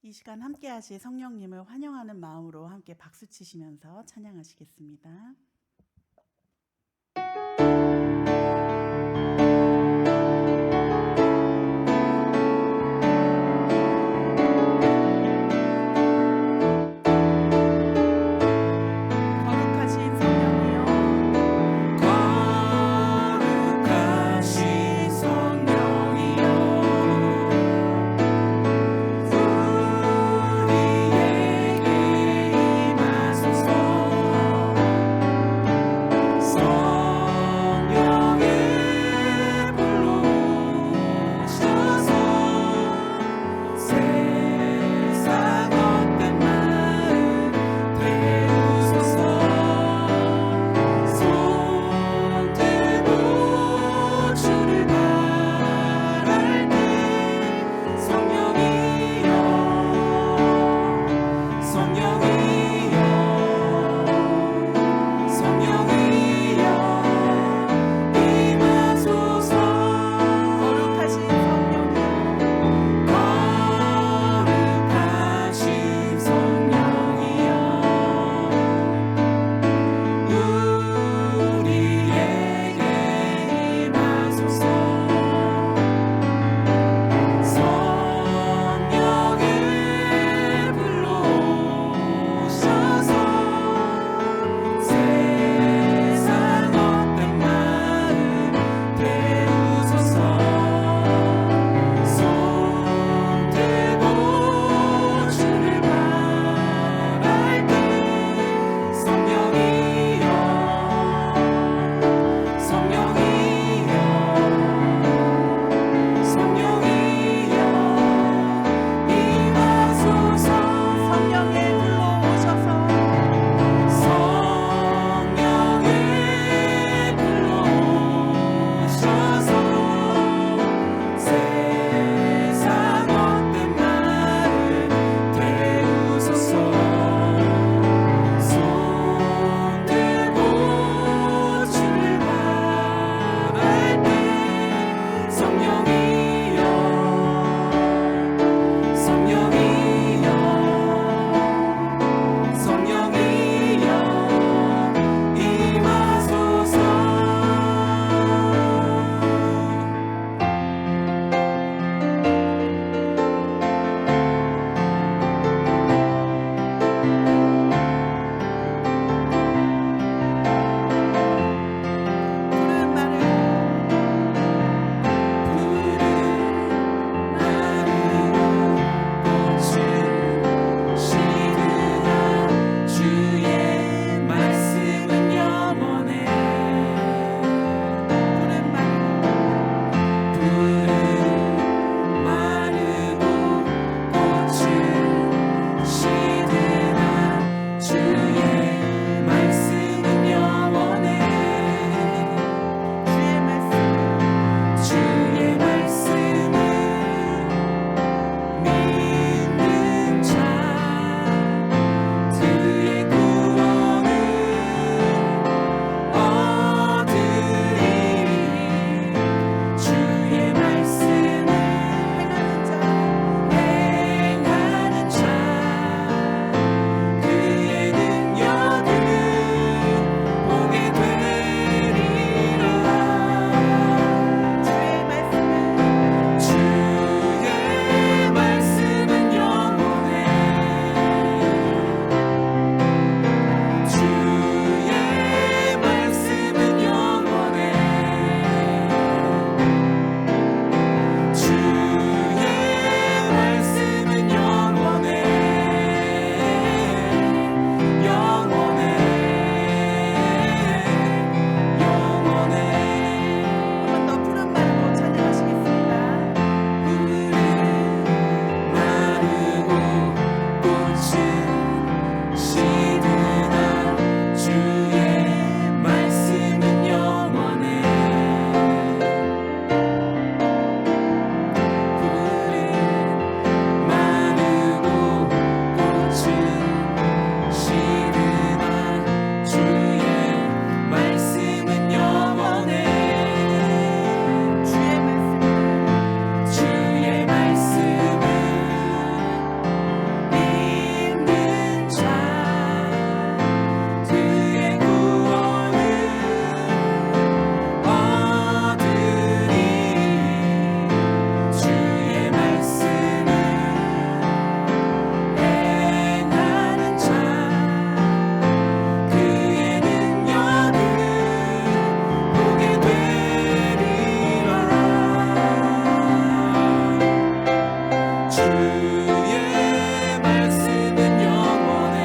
이 시간 함께 하실 성령님을 환영하는 마음으로 함께 박수 치시면서 찬양하시겠습니다. 우리에게 임하소서. 주의 말씀은 영원해.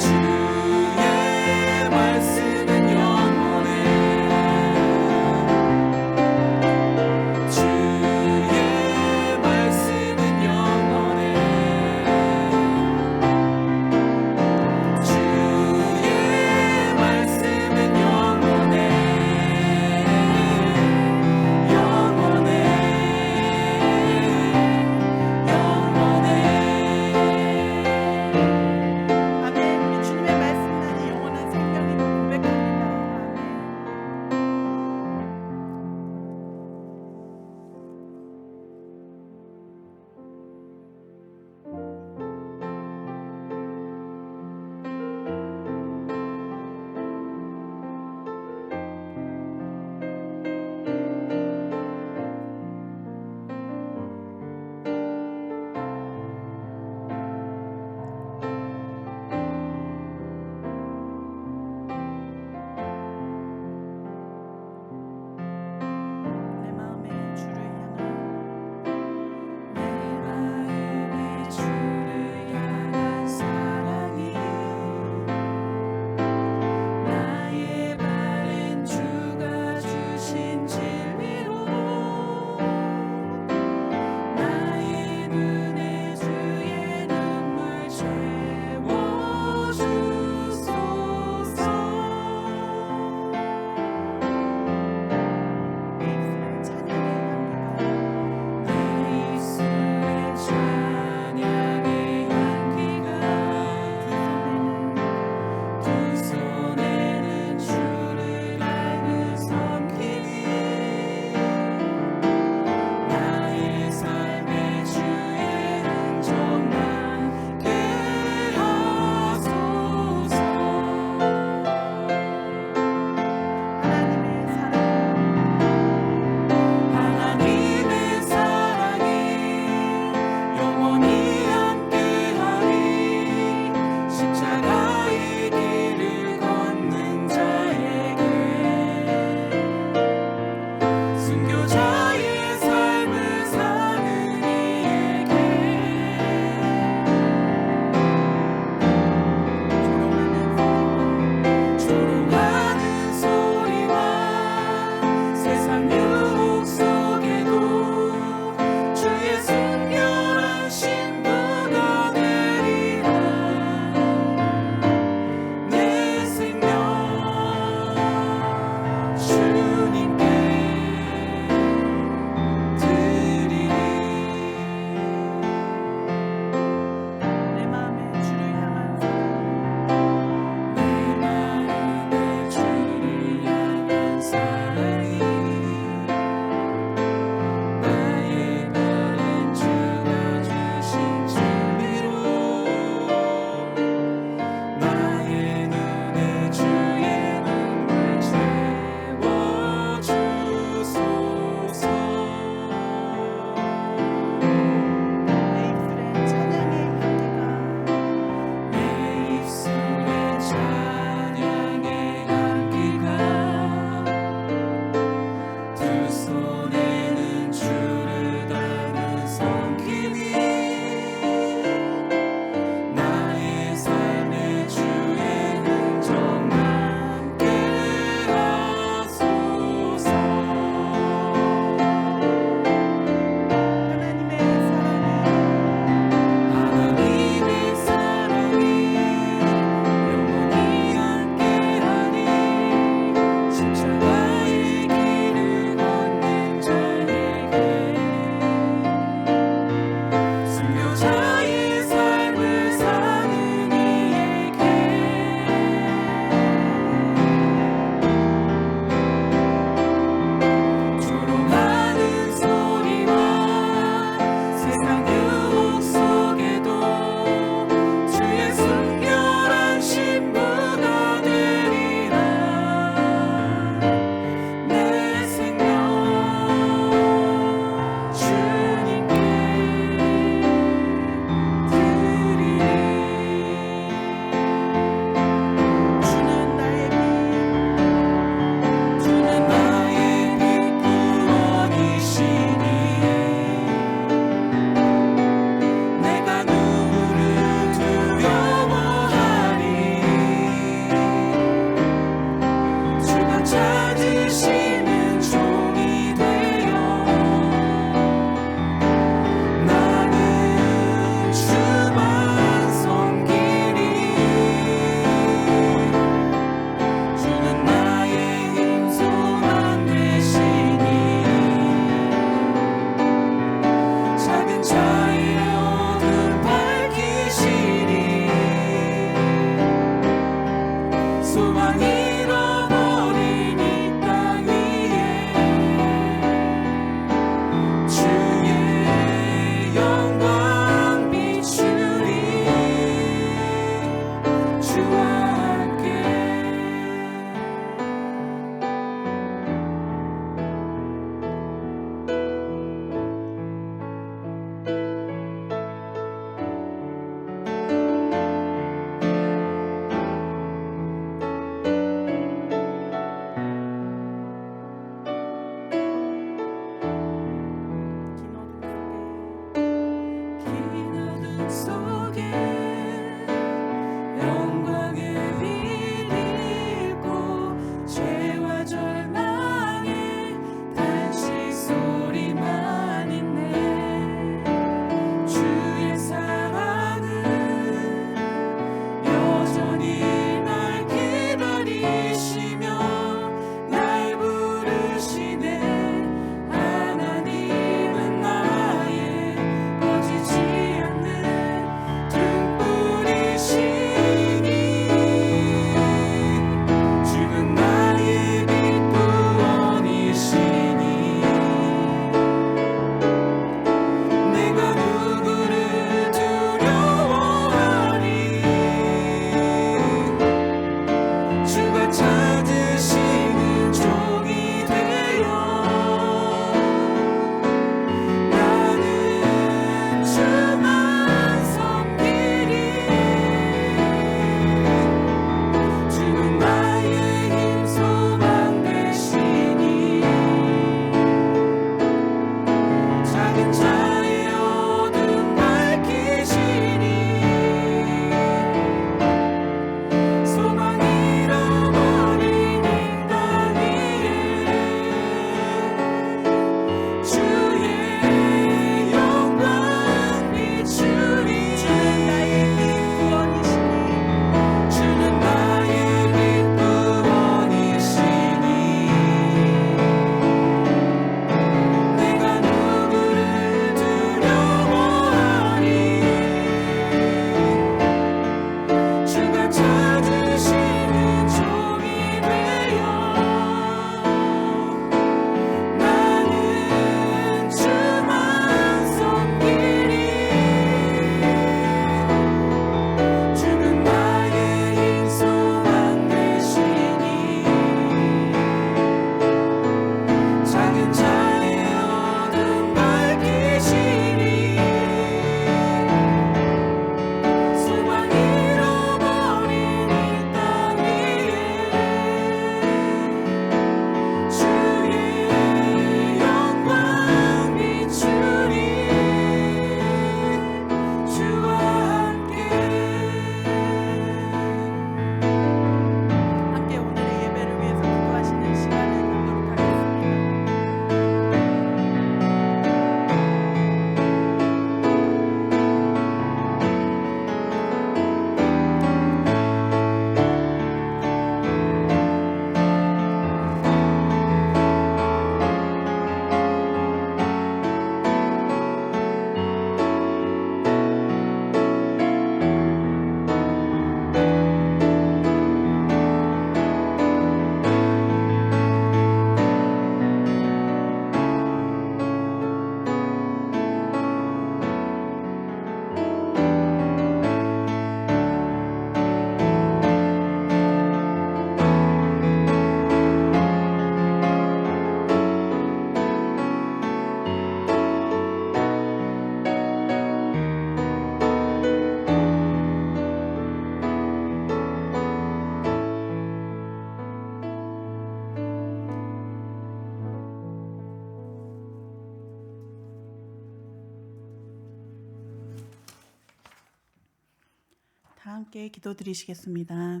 함께 기도드리시겠습니다.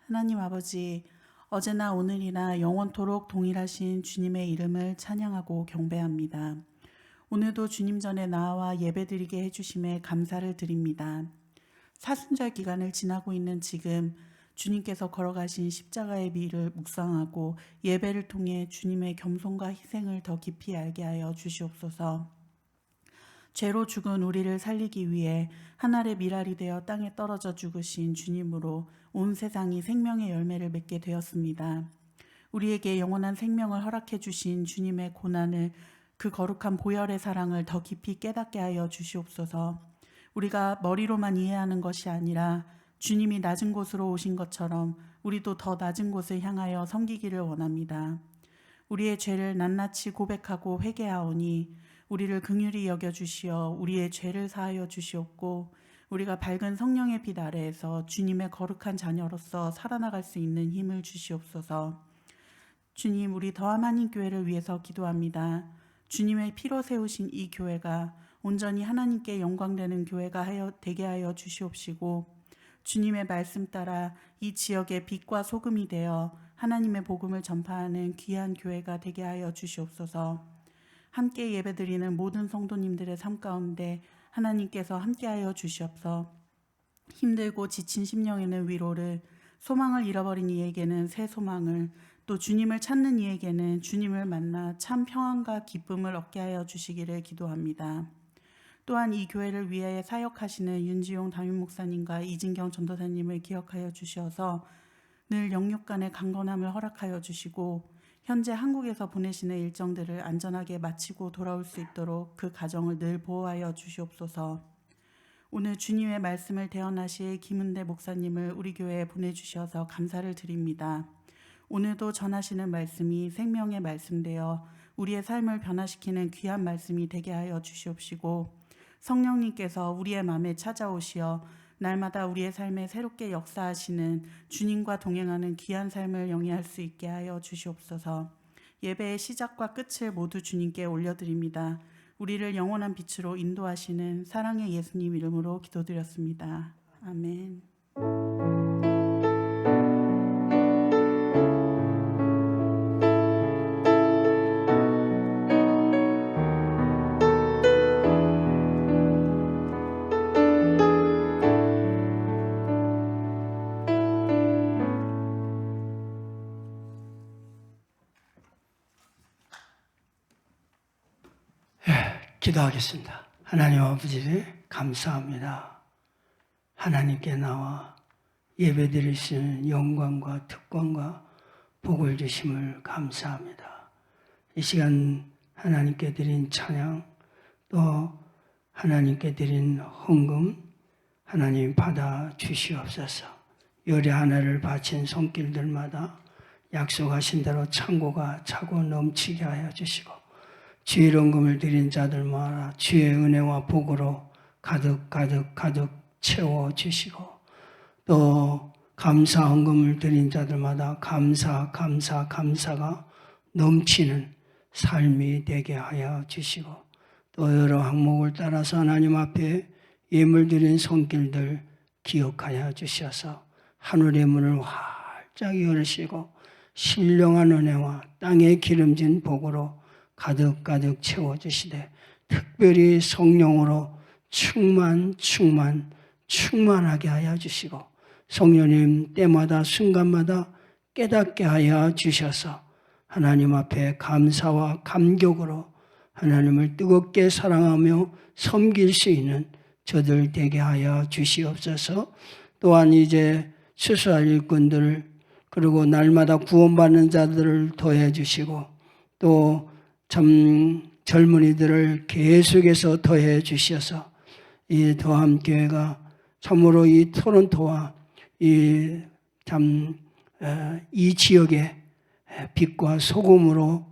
하나님 아버지, 어제나 오늘이나 영원토록 동일하신 주님의 이름을 찬양하고 경배합니다. 오늘도 주님 전에 나와 예배드리게 해주심에 감사를 드립니다. 사순절 기간을 지나고 있는 지금 주님께서 걸어가신 십자가의 비를 묵상하고 예배를 통해 주님의 겸손과 희생을 더 깊이 알게 하여 주시옵소서. 죄로 죽은 우리를 살리기 위해 한 알의 밀알이 되어 땅에 떨어져 죽으신 주님으로 온 세상이 생명의 열매를 맺게 되었습니다. 우리에게 영원한 생명을 허락해 주신 주님의 고난을, 그 거룩한 보혈의 사랑을 더 깊이 깨닫게 하여 주시옵소서. 우리가 머리로만 이해하는 것이 아니라 주님이 낮은 곳으로 오신 것처럼 우리도 더 낮은 곳을 향하여 섬기기를 원합니다. 우리의 죄를 낱낱이 고백하고 회개하오니 우리를 긍휼히 여겨주시어 우리의 죄를 사하여 주시옵고, 우리가 밝은 성령의 빛 아래에서 주님의 거룩한 자녀로서 살아나갈 수 있는 힘을 주시옵소서. 주님, 우리 더함 한인교회를 위해서 기도합니다. 주님의 피로 세우신 이 교회가 온전히 하나님께 영광되는 교회가 되게 하여 주시옵시고, 주님의 말씀 따라 이 지역의 빛과 소금이 되어 하나님의 복음을 전파하는 귀한 교회가 되게 하여 주시옵소서. 함께 예배드리는 모든 성도님들의 삶 가운데 하나님께서 함께하여 주시옵소서. 힘들고 지친 심령에는 위로를, 소망을 잃어버린 이에게는 새 소망을, 또 주님을 찾는 이에게는 주님을 만나 참 평안과 기쁨을 얻게 하여 주시기를 기도합니다. 또한 이 교회를 위해 사역하시는 윤지용 담임 목사님과 이진경 전도사님을 기억하여 주셔서 늘 영육 간의 강건함을 허락하여 주시고, 현재 한국에서 보내시는 일정들을 안전하게 마치고 돌아올 수 있도록 그 가정을 늘 보호하여 주시옵소서. 오늘 주님의 말씀을 대언하실 김은대 목사님을 우리 교회에 보내주셔서 감사를 드립니다. 오늘도 전하시는 말씀이 생명의 말씀되어 우리의 삶을 변화시키는 귀한 말씀이 되게 하여 주시옵시고, 성령님께서 우리의 마음에 찾아오시어 날마다 우리의 삶에 새롭게 역사하시는 주님과 동행하는 귀한 삶을 영위할 수 있게 하여 주시옵소서. 예배의 시작과 끝을 모두 주님께 올려드립니다. 우리를 영원한 빛으로 인도하시는 사랑의 예수님 이름으로 기도드렸습니다. 아멘. 기도하겠습니다. 하나님 아버지, 감사합니다. 하나님께 나와 예배드리시는 영광과 특권과 복을 주심을 감사합니다. 이 시간 하나님께 드린 찬양, 또 하나님께 드린 헌금 하나님 받아 주시옵소서. 열의 하나를 바친 손길들마다 약속하신 대로 창고가 차고 넘치게 하여 주시고, 주의 헌금을 드린 자들마다 주의 은혜와 복으로 가득 채워주시고, 또 감사 헌금을 드린 자들마다 감사가 넘치는 삶이 되게 하여 주시고, 또 여러 항목을 따라서 하나님 앞에 예물 드린 손길들 기억하여 주셔서 하늘의 문을 활짝 열으시고 신령한 은혜와 땅에 기름진 복으로 가득 채워주시되, 특별히 성령으로 충만하게 하여 주시고, 성령님 때마다 순간마다 깨닫게 하여 주셔서 하나님 앞에 감사와 감격으로 하나님을 뜨겁게 사랑하며 섬길 수 있는 저들 되게 하여 주시옵소서. 또한 이제 수수할 일꾼들, 그리고 날마다 구원받는 자들을 더해 주시고, 또 참 젊은이들을 계속해서 더해 주셔서 이 더함교회가 참으로 이 토론토와 이 지역의 빛과 소금으로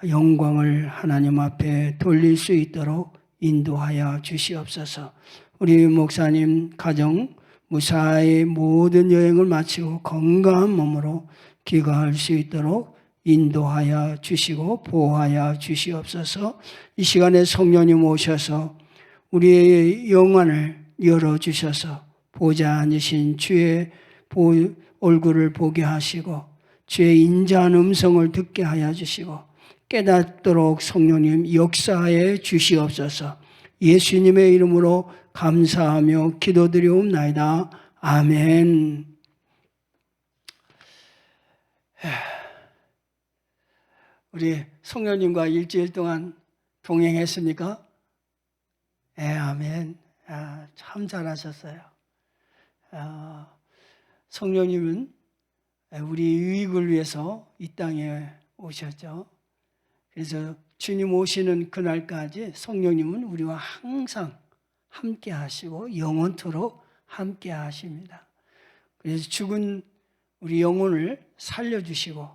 영광을 하나님 앞에 돌릴 수 있도록 인도하여 주시옵소서. 우리 목사님 가정 무사히 모든 여행을 마치고 건강한 몸으로 귀가할 수 있도록 인도하여 주시고 보호하여 주시옵소서. 이 시간에 성령님 오셔서 우리의 영안을 열어주셔서 보좌 앉으신 주의 얼굴을 보게 하시고 주의 인자한 음성을 듣게 하여 주시고 깨닫도록 성령님 역사해 주시옵소서. 예수님의 이름으로 감사하며 기도드리옵나이다. 아멘. 우리 성령님과 일주일 동안 동행했습니까? 네, 아멘. 참 잘하셨어요. 성령님은 우리 유익을 위해서 이 땅에 오셨죠. 그래서 주님 오시는 그날까지 성령님은 우리와 항상 함께 하시고 영원토록 함께 하십니다. 그래서 죽은 우리 영혼을 살려주시고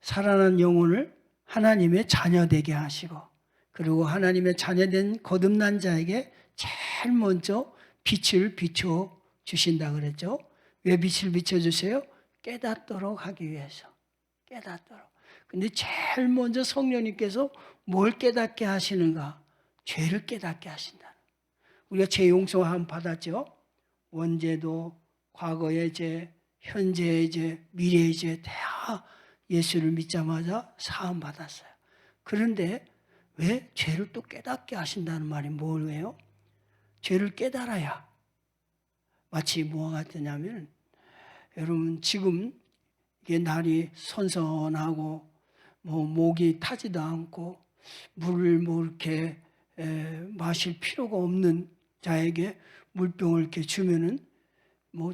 살아난 영혼을 하나님의 자녀 되게 하시고 그리고 하나님의 자녀된 거듭난 자에게 제일 먼저 빛을 비춰 주신다 그랬죠. 왜 빛을 비춰주세요? 깨닫도록 하기 위해서. 깨닫도록. 근데 제일 먼저 성령님께서 뭘 깨닫게 하시는가? 죄를 깨닫게 하신다. 우리가 죄 용서함 받았죠. 원죄도 과거의 죄, 현재의 죄, 미래의 죄 다 예수를 믿자마자 사함 받았어요. 그런데 왜 죄를 또 깨닫게 하신다는 말이 뭐예요? 죄를 깨달아야 마치 뭐와 같으냐면 여러분 지금 이게 날이 선선하고 목이 타지도 않고 물을 이렇게 마실 필요가 없는 자에게 물병을 이렇게 주면은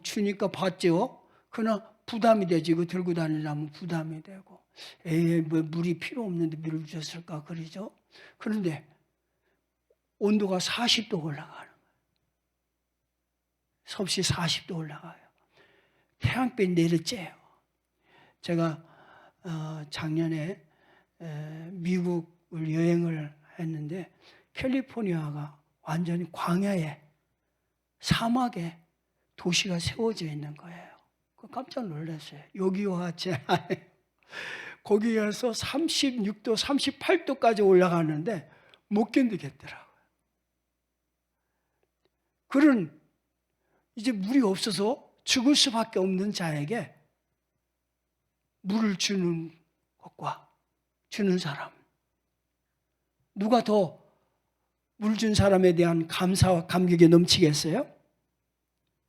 주니까 받죠. 그러나 부담이 되지. 이거 들고 다니려면 부담이 되고 물이 필요 없는데 물을 주셨을까 그러죠. 그런데 온도가 40도 올라가는 거예요. 섭씨 40도 올라가요. 태양빛 내리쬐요. 제가 작년에 미국을 여행을 했는데 캘리포니아가 완전히 광야에 사막에 도시가 세워져 있는 거예요. 깜짝 놀랐어요. 여기와 같이 거기 가서 36도, 38도까지 올라가는데 못 견디겠더라고요. 그런 이제 물이 없어서 죽을 수밖에 없는 자에게 물을 주는 것과 주는 사람, 누가 더 물 준 사람에 대한 감사와 감격에 넘치겠어요?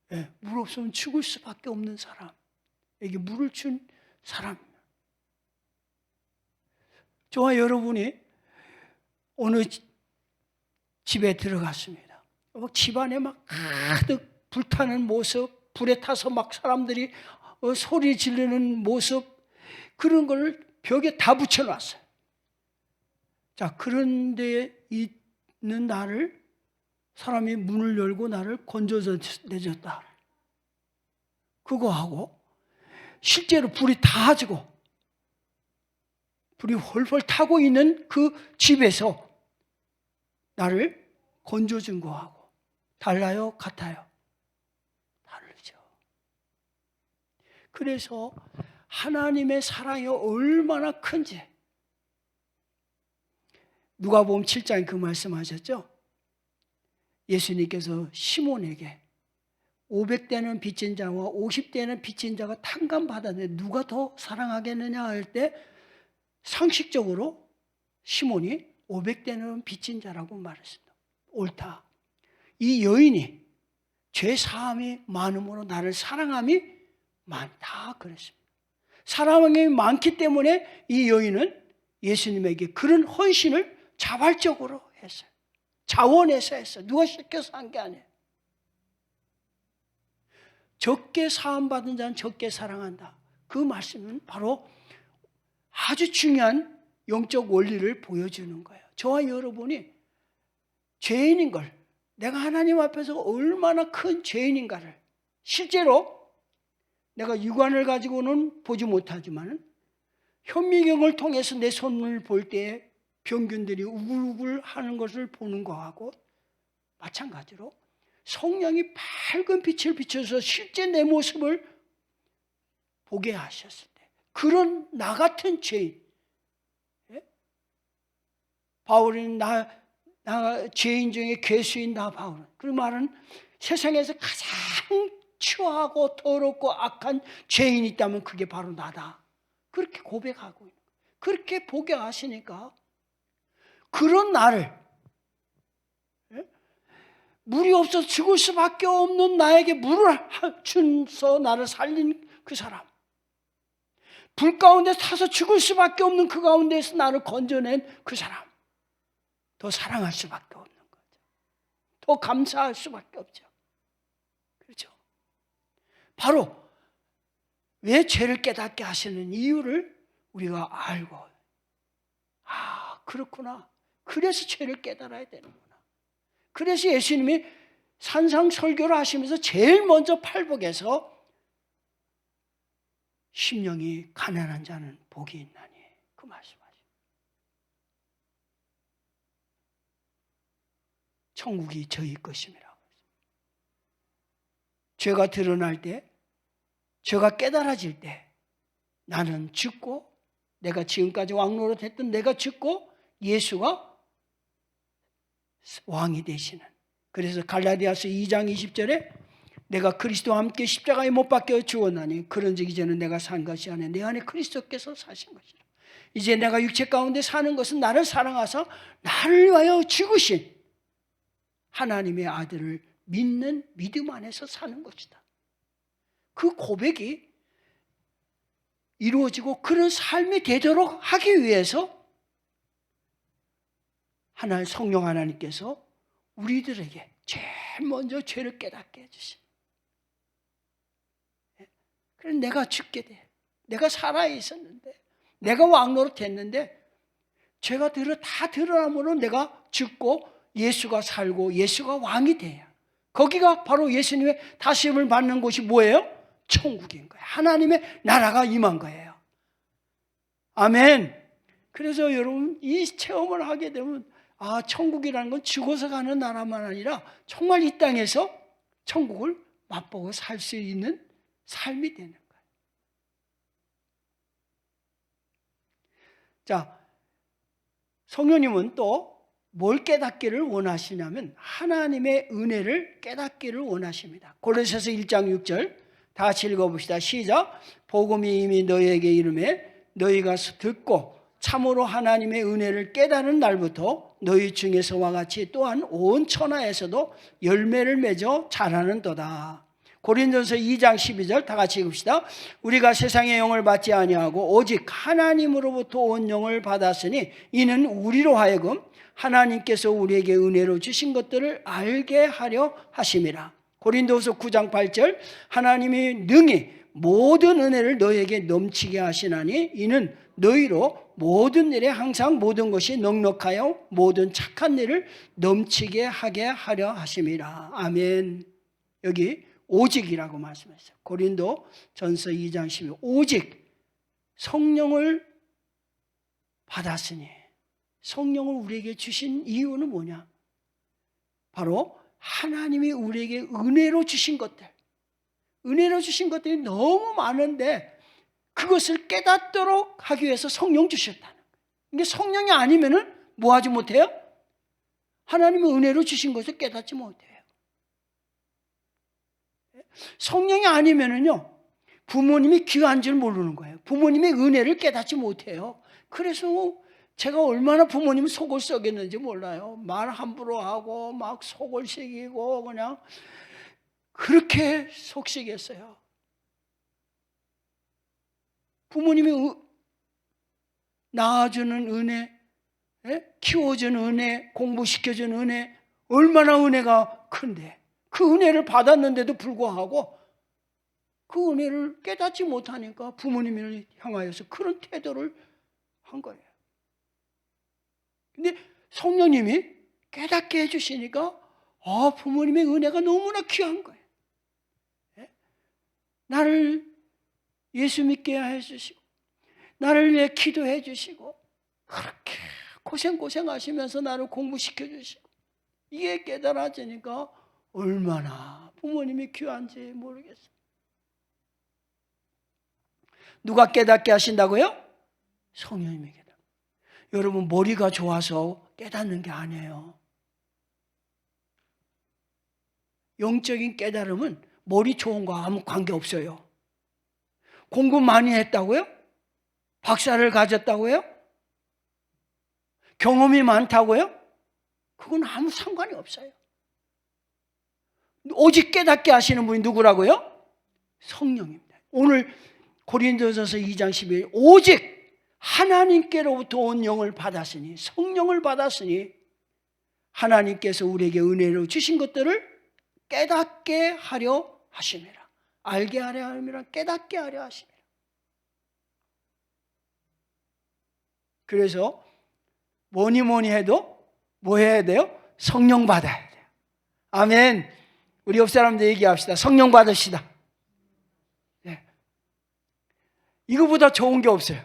네, 물 없으면 죽을 수밖에 없는 사람에게 물을 준 사람. 저와 여러분이 어느 집에 들어갔습니다. 집안에 막 가득 불타는 모습, 불에 타서 막 사람들이 소리 지르는 모습, 그런 걸 벽에 다 붙여놨어요. 자, 그런 데에 있는 나를 사람이 문을 열고 나를 건져서 내줬다. 그거 하고 실제로 불이 다 지고 불이 훨훨 타고 있는 그 집에서 나를 건져준 거하고 달라요? 같아요? 다르죠. 그래서 하나님의 사랑이 얼마나 큰지 누가복음 7장에 그 말씀하셨죠? 예수님께서 시몬에게 500대는 빚진 자와 50대는 빚진 자가 탕감받았는데 누가 더 사랑하겠느냐 할 때 상식적으로 시몬이 500대는 빚진 자라고 말했습니다. 옳다. 이 여인이 죄 사함이 많음으로 나를 사랑함이 많다 그랬습니다. 사랑함이 많기 때문에 이 여인은 예수님에게 그런 헌신을 자발적으로 했어요. 자원해서 했어요. 누가 시켜서 한 게 아니에요. 적게 사함받은 자는 적게 사랑한다. 그 말씀은 바로 아주 중요한 영적 원리를 보여주는 거예요. 저와 여러분이 죄인인 걸, 내가 하나님 앞에서 얼마나 큰 죄인인가를 실제로 내가 육안을 가지고는 보지 못하지만 현미경을 통해서 내 손을 볼 때에 병균들이 우글우글 하는 것을 보는 거하고 마찬가지로 성령이 밝은 빛을 비춰서 실제 내 모습을 보게 하셨을 때 그런 나 같은 죄인, 바울은 나 죄인 중에 괴수인 나 바울은 그 말은 세상에서 가장 추하고 더럽고 악한 죄인이 있다면 그게 바로 나다. 그렇게 고백하고 있는 거예요. 그렇게 보게 하시니까 그런 나를, 물이 없어서 죽을 수밖에 없는 나에게 물을 준서 나를 살린 그 사람, 불 가운데 타서 죽을 수밖에 없는 그 가운데에서 나를 건져낸 그 사람, 더 사랑할 수밖에 없는 거죠. 더 감사할 수밖에 없죠. 그렇죠? 바로 왜 죄를 깨닫게 하시는 이유를 우리가 알고, 아, 그렇구나. 그래서 죄를 깨달아야 되는구나. 그래서 예수님이 산상설교를 하시면서 제일 먼저 팔복에서 심령이 가난한 자는 복이 있나니 그 말씀하시죠. 천국이 저희 것임이라고. 죄가 드러날 때, 죄가 깨달아질 때 나는 죽고, 내가 지금까지 왕노릇했던 내가 죽고 예수가 왕이 되시는. 그래서 갈라디아서 2장 20절에 내가 그리스도와 함께 십자가에 못 박혀 죽었나니 그런즉 이제는 내가 산 것이 아니라 내 안에 그리스도께서 사신 것이라. 이제 내가 육체 가운데 사는 것은 나를 사랑하사 나를 위하여 죽으신 하나님의 아들을 믿는 믿음 안에서 사는 것이다. 그 고백이 이루어지고 그런 삶이 되도록 하기 위해서 하나님 성령 하나님께서 우리들에게 제일 먼저 죄를 깨닫게 해주신. 그래서 내가 죽게 돼. 내가 살아있었는데, 내가 왕노릇 했는데 죄가 다 드러나므로 내가 죽고 예수가 살고 예수가 왕이 돼야. 거기가 바로 예수님의 다시음을 받는 곳이 뭐예요? 천국인 거예요. 하나님의 나라가 임한 거예요. 아멘. 그래서 여러분 이 체험을 하게 되면 아, 천국이라는 건 죽어서 가는 나라만 아니라 정말 이 땅에서 천국을 맛보고 살 수 있는 삶이 되는 거예요. 자, 성령님은 또 뭘 깨닫기를 원하시냐면 하나님의 은혜를 깨닫기를 원하십니다. 고린도서 1장 6절 다 같이 읽어봅시다. 시작. 복음이 이미 너희에게 이르매 너희가 듣고 참으로 하나님의 은혜를 깨달은 날부터 너희 중에서와 같이 또한 온 천하에서도 열매를 맺어 자라는도다. 고린도서 2장 12절 다 같이 읽읍시다. 우리가 세상의 영을 받지 아니하고 오직 하나님으로부터 온 영을 받았으니 이는 우리로 하여금 하나님께서 우리에게 은혜로 주신 것들을 알게 하려 하심이라. 고린도서 9장 8절 하나님이 능히 모든 은혜를 너희에게 넘치게 하시나니 이는 너희로 모든 일에 항상 모든 것이 넉넉하여 모든 착한 일을 넘치게 하게 하려 하심이라. 아멘. 여기 오직이라고 말씀했어요. 고린도 전서 2장 12 오직 성령을 받았으니, 성령을 우리에게 주신 이유는 뭐냐? 바로 하나님이 우리에게 은혜로 주신 것들, 은혜로 주신 것들이 너무 많은데 그것을 깨닫도록 하기 위해서 성령 주셨다는 거예요. 이게 성령이 아니면은 뭐 하지 못해요? 하나님의 은혜로 주신 것을 깨닫지 못해요. 성령이 아니면은요, 부모님이 귀한 줄 모르는 거예요. 부모님의 은혜를 깨닫지 못해요. 그래서 제가 얼마나 부모님 속을 썩였는지 몰라요. 말 함부로 하고 막 속을 새기고 그냥 그렇게 속썩였어요. 부모님이 낳아주는 은혜, 키워주는 은혜, 공부시켜주는 은혜, 얼마나 은혜가 큰데 그 은혜를 받았는데도 불구하고 그 은혜를 깨닫지 못하니까 부모님을 향하여서 그런 태도를 한 거예요. 근데 성령님이 깨닫게 해주시니까 부모님의 은혜가 너무나 귀한 거예요. 나를 예수 믿게 해주시고 나를 위해 기도해 주시고 그렇게 고생하시면서 나를 공부시켜 주시고 이게 깨달아지니까 얼마나 부모님이 귀한지 모르겠어요. 누가 깨닫게 하신다고요? 성령님이 깨닫게. 여러분 머리가 좋아서 깨닫는 게 아니에요. 영적인 깨달음은 머리 좋은 거 아무 관계 없어요. 공부 많이 했다고요? 박사를 가졌다고요? 경험이 많다고요? 그건 아무 상관이 없어요. 오직 깨닫게 하시는 분이 누구라고요? 성령입니다. 오늘 고린도전서 2장 12절 오직 하나님께로부터 온 영을 받았으니 성령을 받았으니 하나님께서 우리에게 은혜로 주신 것들을 깨닫게 하려 하심이라. 알게 하려 함이라 깨닫게 하려 하심이라. 그래서 뭐니 해도 뭐 해야 돼요? 성령 받아야 돼요. 아멘. 우리 옆 사람들 얘기합시다. 성령 받으시다. 네. 이거보다 좋은 게 없어요.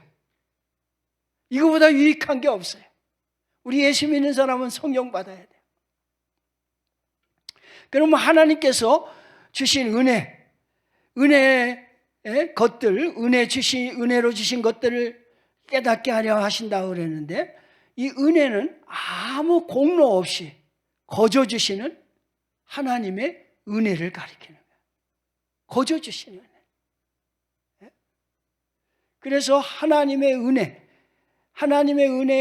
이거보다 유익한 게 없어요. 우리 예수 믿는 사람은 성령 받아야 돼요. 그러면 하나님께서 주신 은혜의 것들, 은혜로 주신 것들을 깨닫게 하려 하신다고 그랬는데, 이 은혜는 아무 공로 없이 거저 주시는 하나님의 은혜를 가리키는 거예요. 거저 주시는 은혜. 그래서 하나님의 은혜의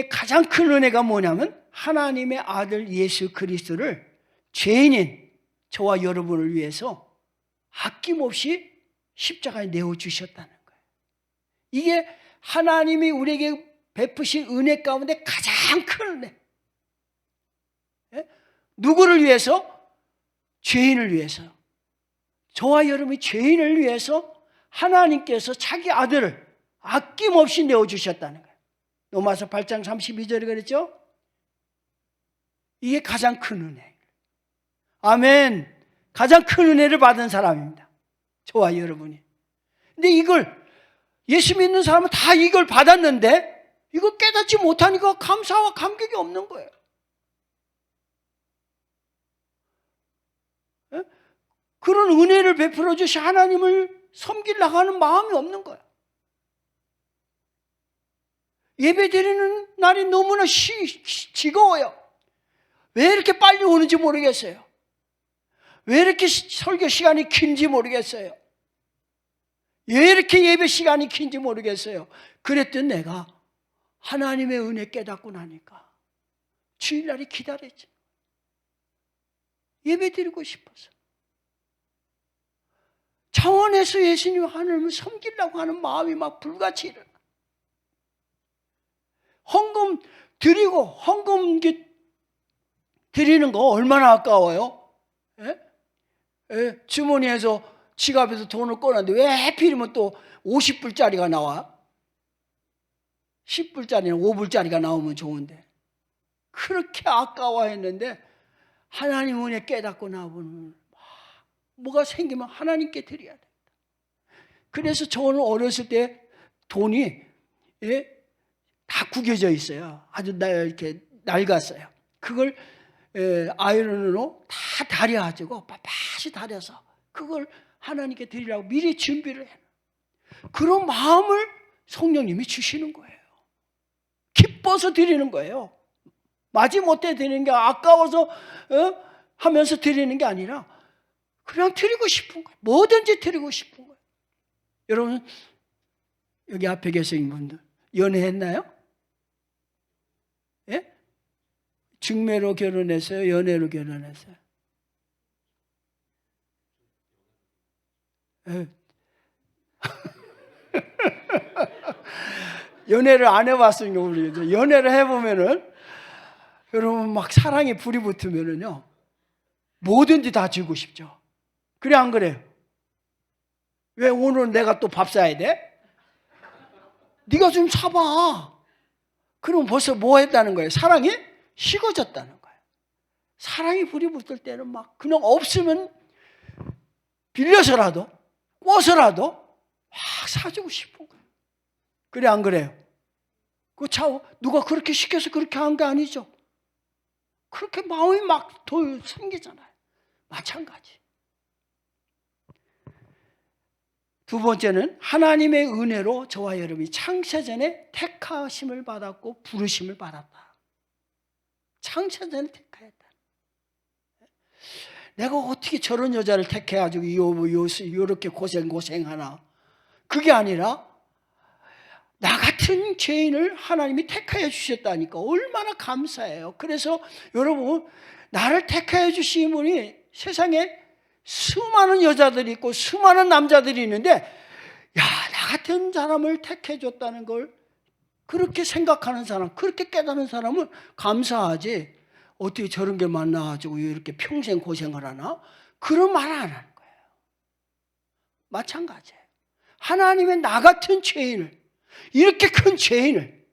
가장 큰 은혜가 뭐냐면 하나님의 아들 예수 그리스도를 죄인인 저와 여러분을 위해서 아낌없이 십자가에 내어주셨다는 거예요. 이게 하나님이 우리에게 베푸신 은혜 가운데 가장 큰 은혜. 누구를 위해서? 죄인을 위해서. 저와 여러분이 죄인을 위해서 하나님께서 자기 아들을 아낌없이 내어주셨다는 거예요. 로마서 8장 32절에 그랬죠? 이게 가장 큰 은혜. 아멘. 가장 큰 은혜를 받은 사람입니다. 저와 여러분이. 근데 이걸 예수 믿는 사람은 다 이걸 받았는데 이걸 깨닫지 못하니까 감사와 감격이 없는 거예요. 그런 은혜를 베풀어 주신 하나님을 섬기려고 하는 마음이 없는 거예요. 예배 드리는 날이 너무나 지겨워요. 왜 이렇게 빨리 오는지 모르겠어요. 왜 이렇게 설교 시간이 긴지 모르겠어요. 왜 이렇게 예배 시간이 긴지 모르겠어요. 그랬던 내가 하나님의 은혜 깨닫고 나니까 주일날이 기다렸지. 예배 드리고 싶어서. 차원에서 예수님 하나님을 섬기려고 하는 마음이 막 불같이 일어나. 헌금 드리는 거 얼마나 아까워요? 주머니에서 지갑에서 돈을 꺼냈는데 왜 하필이면 또 50불짜리가 나와? 10불짜리나 5불짜리가 나오면 좋은데 그렇게 아까워했는데 하나님 은혜 깨닫고 나보면 뭐가 생기면 하나님께 드려야 된다. 그래서 저는 어렸을 때 돈이 다 구겨져 있어요. 아주 이렇게 낡았어요. 그걸 아이론으로 다 다려가지고 빳빳이 다려서 그걸 하나님께 드리라고 미리 준비를 해요. 그런 마음을 성령님이 주시는 거예요. 기뻐서 드리는 거예요. 마지못해 드리는 게 아까워서 하면서 드리는 게 아니라 그냥 드리고 싶은 거예요. 뭐든지 드리고 싶은 거예요. 여러분 여기 앞에 계신 분들 연애했나요? 예? 중매로 결혼했어요? 연애로 결혼했어요? 예. 연애를 안 해봤으니까 모르겠죠. 연애를 해보면은 여러분 막 사랑에 불이 붙으면은요 뭐든지 다 주고 싶죠. 그래 안 그래요? 왜 오늘 내가 또 밥 사야 돼? 네가 좀 사봐. 그럼 벌써 뭐 했다는 거예요? 사랑이 식어졌다는 거예요. 사랑이 불이 붙을 때는 막 그냥 없으면 빌려서라도 꿔서라도 막 사주고 싶은 거예요. 그래 안 그래요? 그 차 누가 그렇게 시켜서 그렇게 한 게 아니죠. 그렇게 마음이 막 더 생기잖아요. 마찬가지. 두 번째는 하나님의 은혜로 저와 여러분이 창세전에 택하심을 받았고 부르심을 받았다. 창세전에 택하였다. 내가 어떻게 저런 여자를 택해가지고 요렇게 고생하나. 그게 아니라 나 같은 죄인을 하나님이 택하여 주셨다니까 얼마나 감사해요. 그래서 여러분, 나를 택하여 주신 분이 세상에 수많은 여자들이 있고 수많은 남자들이 있는데, 야, 나 같은 사람을 택해 줬다는 걸 그렇게 생각하는 사람, 그렇게 깨닫는 사람은 감사하지, 어떻게 저런 게 만나가지고 이렇게 평생 고생을 하나? 그런 말 안 하는 거예요. 마찬가지예요. 하나님의 나 같은 죄인을, 이렇게 큰 죄인을,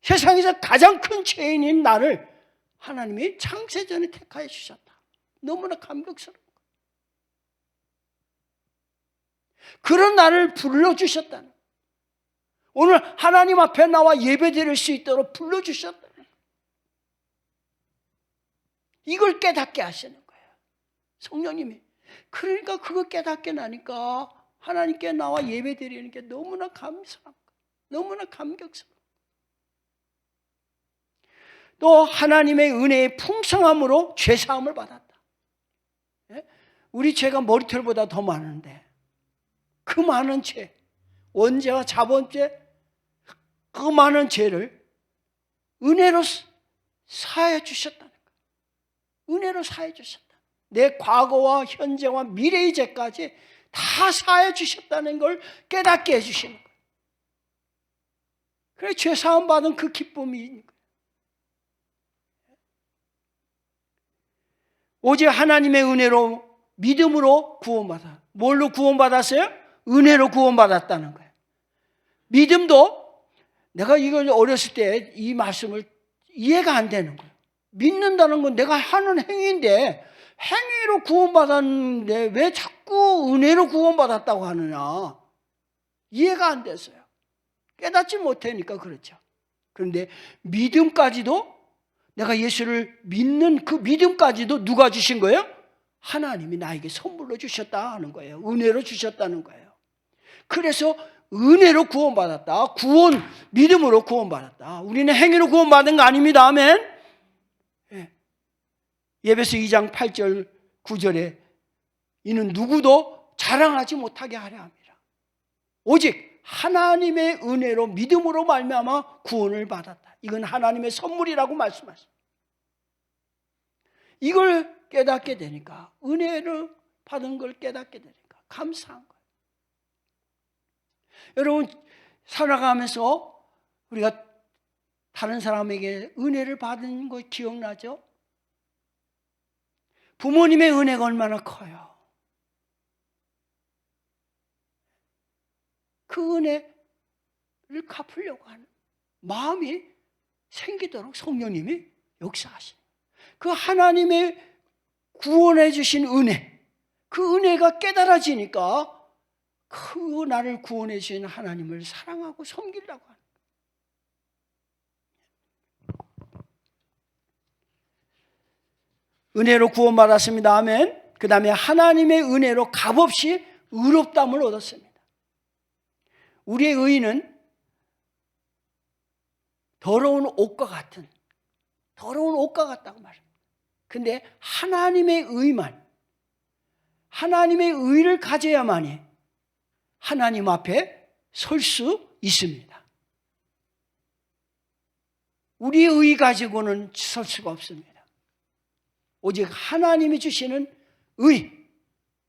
세상에서 가장 큰 죄인인 나를 하나님이 창세전에 택하여 주셨다. 너무나 감격스러운 거예요. 그런 나를 불러주셨다는 거예요. 오늘 하나님 앞에 나와 예배드릴 수 있도록 불러주셨다는 거예요. 이걸 깨닫게 하시는 거예요, 성령님이. 그러니까 그거 깨닫게 나니까 하나님께 나와 예배드리는 게 너무나 감사한 거예요. 너무나 감격스러워요. 또 하나님의 은혜의 풍성함으로 죄사함을 받았다. 우리 죄가 머리털보다 더 많은데 그 많은 죄, 원죄와 자본죄, 그 많은 죄를 은혜로 사해 주셨다는 거예요. 은혜로 사해 주셨다. 내 과거와 현재와 미래의 죄까지 다 사해 주셨다는 걸 깨닫게 해주시는 거예요. 그래, 죄사함 받은 그 기쁨이 있는 거예요. 오직 하나님의 은혜로 믿음으로 구원받아. 뭘로 구원받았어요? 은혜로 구원받았다는 거예요. 믿음도 내가 이걸 어렸을 때 이 말씀을 이해가 안 되는 거예요. 믿는다는 건 내가 하는 행위인데 행위로 구원받았는데 왜 자꾸 은혜로 구원받았다고 하느냐. 이해가 안 됐어요. 깨닫지 못하니까 그렇죠. 그런데 믿음까지도, 내가 예수를 믿는 그 믿음까지도 누가 주신 거예요? 하나님이 나에게 선물로 주셨다 하는 거예요. 은혜로 주셨다는 거예요. 그래서 은혜로 구원받았다. 믿음으로 구원받았다. 우리는 행위로 구원받은 거 아닙니다. 아멘. 에베소 2장 8절 9절에 이는 누구도 자랑하지 못하게 하려 합니다. 오직 하나님의 은혜로 믿음으로 말미암아 구원을 받았다. 이건 하나님의 선물이라고 말씀하십니다. 이걸 깨닫게 되니까, 은혜를 받은 걸 깨닫게 되니까 감사한 거예요. 여러분, 살아가면서 우리가 다른 사람에게 은혜를 받은 거 기억나죠? 부모님의 은혜가 얼마나 커요. 그 은혜를 갚으려고 하는 마음이 생기도록 성령님이 역사하시는, 그 하나님의 구원해 주신 은혜, 그 은혜가 깨달아지니까 그 나를 구원해 주신 하나님을 사랑하고 섬기려고 하는 거예요. 은혜로 구원받았습니다. 아멘. 그 다음에 하나님의 은혜로 값없이 의롭다함을 얻었습니다. 우리의 의는 더러운 옷과 같다고 말합니다. 근데 하나님의 의만, 하나님의 의를 가져야만이 하나님 앞에 설 수 있습니다. 우리의 의 가지고는 설 수가 없습니다. 오직 하나님이 주시는 의,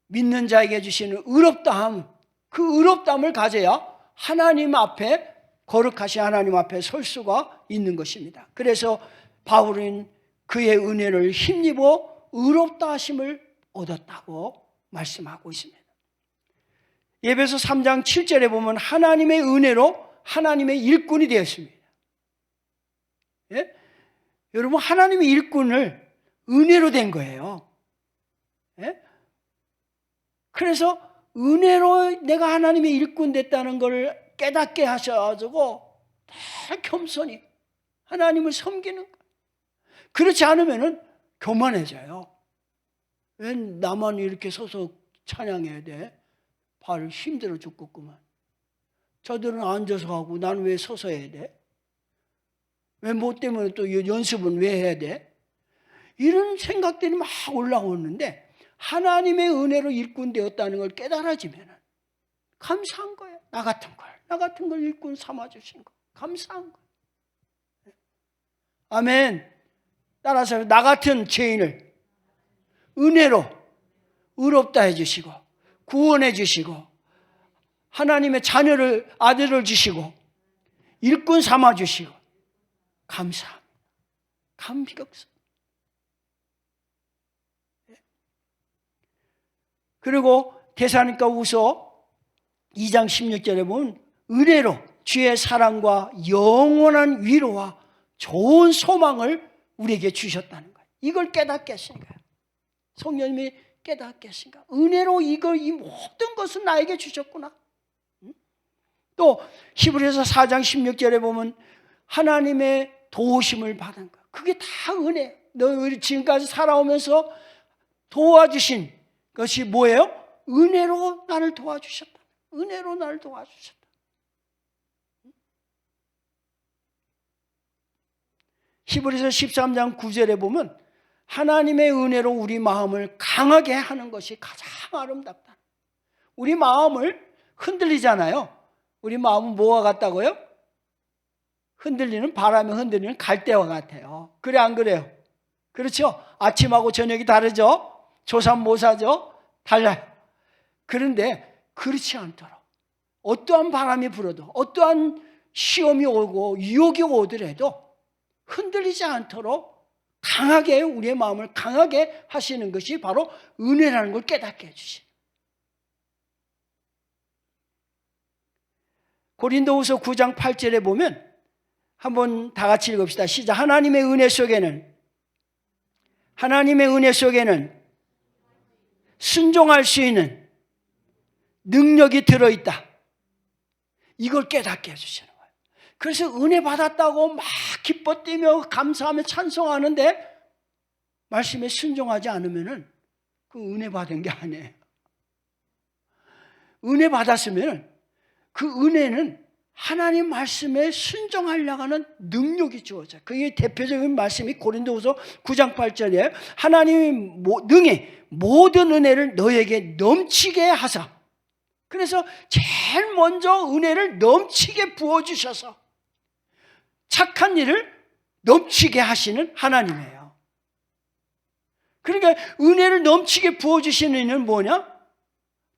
믿는 자에게 주시는 의롭다함, 그 의롭다함을 가져야 하나님 앞에, 거룩하신 하나님 앞에 설 수가 있는 것입니다. 그래서 바울은 그의 은혜를 힘입어 의롭다 하심을 얻었다고 말씀하고 있습니다. 에베소 3장 7절에 보면 하나님의 은혜로 하나님의 일꾼이 되었습니다. 예? 여러분, 하나님의 일꾼을 은혜로 된 거예요. 예? 그래서 은혜로 내가 하나님의 일꾼 됐다는 걸 깨닫게 하셔가지고 다 겸손히 하나님을 섬기는 거예요. 그렇지 않으면 교만해져요. 왜 나만 이렇게 서서 찬양해야 돼? 발 힘들어 죽겠구만. 저들은 앉아서 하고 나는 왜 서서 해야 돼? 왜 뭐 때문에 또 연습은 왜 해야 돼? 이런 생각들이 막 올라오는데 하나님의 은혜로 일꾼 되었다는 걸 깨달아지면 감사한 거예요. 나 같은 걸 일꾼 삼아주신 거 감사한 거예요. 아멘. 따라서 나 같은 죄인을 은혜로 의롭다 해주시고 구원해 주시고 하나님의 자녀를 아들을 주시고 일꾼 삼아 주시고 감사합니다. 감격스. 그리고 데살로니가후서 2장 16절에 보면 은혜로 주의 사랑과 영원한 위로와 좋은 소망을 우리에게 주셨다는 거예요. 이걸 깨닫게 하신 거예요. 성령님이 깨닫게 하신 거예요. 은혜로 이 모든 것을 나에게 주셨구나. 또 히브리서 4장 16절에 보면 하나님의 도우심을 받은 거. 그게 다 은혜. 너 지금까지 살아오면서 도와주신 것이 뭐예요? 은혜로 나를 도와주셨다. 은혜로 나를 도와주셨다. 히브리서 13장 9절에 보면 하나님의 은혜로 우리 마음을 강하게 하는 것이 가장 아름답다. 우리 마음을 흔들리잖아요. 우리 마음은 뭐와 같다고요? 흔들리는 바람에 흔들리는 갈대와 같아요. 그래 안 그래요? 그렇죠? 아침하고 저녁이 다르죠? 조삼모사죠? 달라요. 그런데 그렇지 않도록 어떠한 바람이 불어도 어떠한 시험이 오고 유혹이 오더라도 흔들리지 않도록 강하게 우리의 마음을 강하게 하시는 것이 바로 은혜라는 걸 깨닫게 해주시죠. 고린도후서 9장 8절에 보면 한번 다 같이 읽읍시다. 시작. 하나님의 은혜 속에는 순종할 수 있는 능력이 들어있다. 이걸 깨닫게 해주시는 거예요. 그래서 은혜 받았다고 막 기뻐 뛰며 감사하며 찬송하는데 말씀에 순종하지 않으면 그 은혜 받은 게 아니에요. 은혜 받았으면 그 은혜는 하나님 말씀에 순종하려고 하는 능력이 주어져요. 그게 대표적인 말씀이 고린도후서 9장 8절이에요. 하나님이 능히 모든 은혜를 너에게 넘치게 하사. 그래서 제일 먼저 은혜를 넘치게 부어주셔서 착한 일을 넘치게 하시는 하나님이에요. 그러니까 은혜를 넘치게 부어주시는 일은 뭐냐?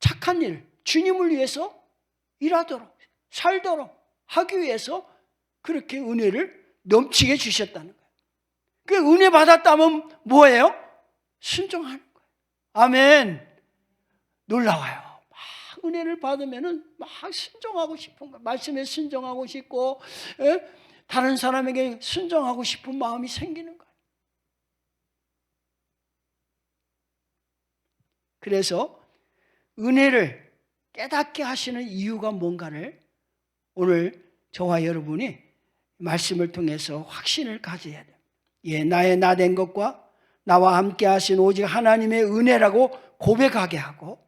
착한 일, 주님을 위해서 일하도록 살도록 하기 위해서 그렇게 은혜를 넘치게 주셨다는 거예요. 그 은혜 받았다면 뭐예요? 순종하는 거예요. 아멘. 놀라워요. 막 은혜를 받으면은 막 순종하고 싶은 거예요. 말씀에 순종하고 싶고 다른 사람에게 순종하고 싶은 마음이 생기는 거예요. 그래서 은혜를 깨닫게 하시는 이유가 뭔가를 오늘 저와 여러분이 말씀을 통해서 확신을 가져야 돼요. 예, 나의 나된 것과 나와 함께 하신 오직 하나님의 은혜라고 고백하게 하고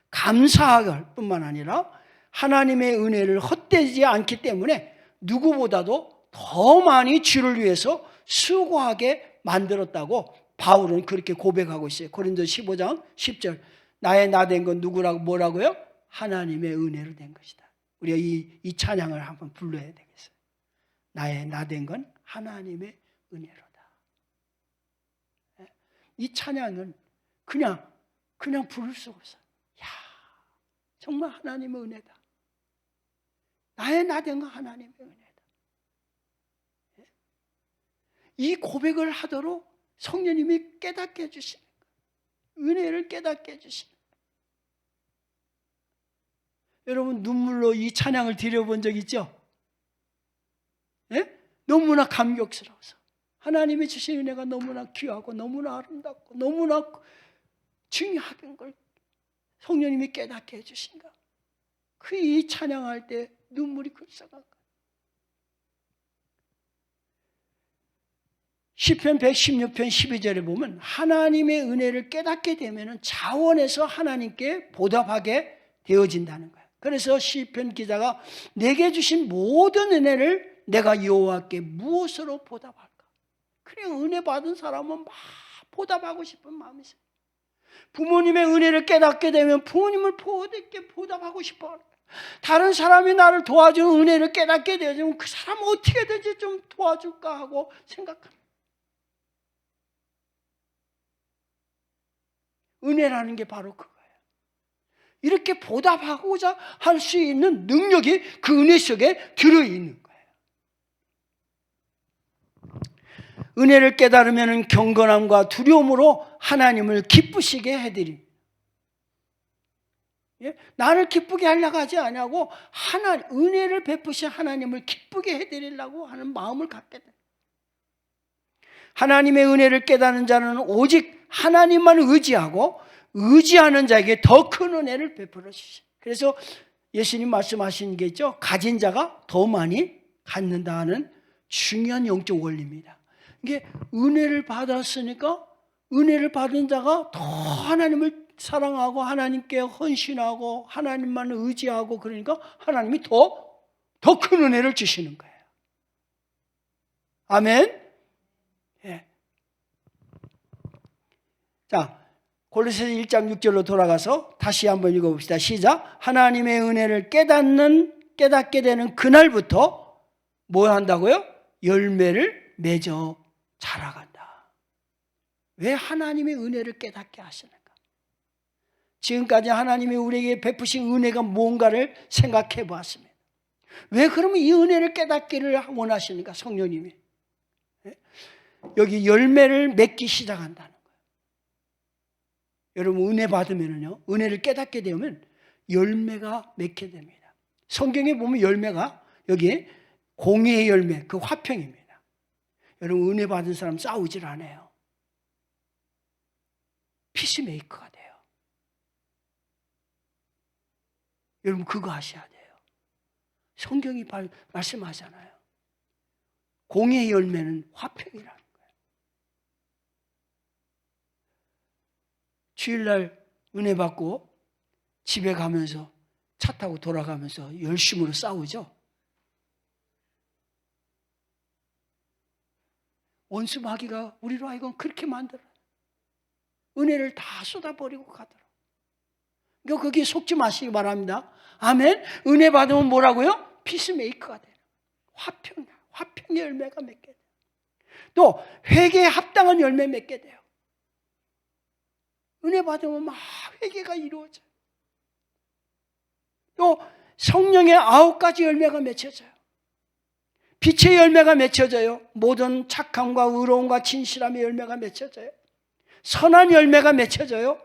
감사할 뿐만 아니라 하나님의 은혜를 헛되지 않기 때문에 누구보다도 더 많이 주를 위해서 수고하게 만들었다고 바울은 그렇게 고백하고 있어요. 고린도 15장 10절. 나의 나된 건 누구라고 뭐라고요? 하나님의 은혜로 된 것이다. 우리가 이 찬양을 한번 불러야 되겠어요. 나의 나된 건 하나님의 은혜로다. 이 찬양은 그냥 부를 수가 없어요. 야, 정말 하나님의 은혜다. 나의 나된 건 하나님의 은혜다. 이 고백을 하도록 성령님이 깨닫게 해주시는 거예요. 은혜를 깨닫게 해주시는 거예요. 여러분 눈물로 이 찬양을 드려본 적 있죠? 예? 너무나 감격스러워서 하나님이 주신 은혜가 너무나 귀하고 너무나 아름답고 너무나 중요한 걸 성령님이 깨닫게 해주신가. 그 이 찬양할 때 눈물이 글썽한 거예요. 시편 116편 12절에 보면 하나님의 은혜를 깨닫게 되면 자원해서 하나님께 보답하게 되어진다는 거예요. 그래서 시편 기자가 내게 주신 모든 은혜를 내가 여호와께 무엇으로 보답할까? 그냥 은혜 받은 사람은 막 보답하고 싶은 마음이 있어요. 부모님의 은혜를 깨닫게 되면 부모님을 보답하고 싶어. 다른 사람이 나를 도와주는 은혜를 깨닫게 되면 그 사람 어떻게든지 좀 도와줄까 하고 생각합니다. 은혜라는 게 바로 그거예요. 이렇게 보답하고자 할 수 있는 능력이 그 은혜 속에 들어있는 거예요. 은혜를 깨달으면 경건함과 두려움으로 하나님을 기쁘시게 해드립니다. 예? 나를 기쁘게 하려고 하지 아니하고 은혜를 베푸신 하나님을 기쁘게 해드리려고 하는 마음을 갖게 돼요. 하나님의 은혜를 깨닫는 자는 오직 하나님만 의지하고 의지하는 자에게 더 큰 은혜를 베풀어 주시죠. 그래서 예수님 말씀하신 게 있죠. 가진 자가 더 많이 갖는다 하는 중요한 영적 원리입니다. 이게 은혜를 받았으니까 은혜를 받은 자가 더 하나님을 사랑하고 하나님께 헌신하고 하나님만 의지하고 그러니까 하나님이 더 큰 은혜를 주시는 거예요. 아멘. 예. 자, 골로새서 1장 6절로 돌아가서 다시 한번 읽어봅시다. 시작. 하나님의 은혜를 깨닫게 되는 그날부터 뭐 한다고요? 열매를 맺어 자라간다. 왜 하나님의 은혜를 깨닫게 하시는가? 지금까지 하나님이 우리에게 베푸신 은혜가 뭔가를 생각해 보았습니다. 왜 그러면 이 은혜를 깨닫기를 원하시는가? 성령님이 여기 열매를 맺기 시작한다는 거예요. 여러분 은혜 받으면요, 은혜를 깨닫게 되면 열매가 맺게 됩니다. 성경에 보면 열매가 여기 공의의 열매, 그 화평입니다. 여러분 은혜 받은 사람 싸우질 않아요. 피스메이커가 돼요. 여러분 그거 하셔야 돼요. 성경이 말씀하잖아요. 공의의 열매는 화평이라는 거예요. 주일날 은혜 받고 집에 가면서 차 타고 돌아가면서 열심으로 싸우죠. 원수 마귀가 우리로 하여금 그렇게 만들어요. 은혜를 다 쏟아버리고 가더라고요. 그러니까 거기에 속지 마시기 바랍니다. 아멘. 은혜 받으면 뭐라고요? 피스메이커가 돼요. 화평의 열매가 맺게 돼요. 또 회개에 합당한 열매 맺게 돼요. 은혜 받으면 막 회개가 이루어져요. 또 성령의 9가지 열매가 맺혀져요. 빛의 열매가 맺혀져요. 모든 착함과 의로움과 진실함의 열매가 맺혀져요. 선한 열매가 맺혀져요.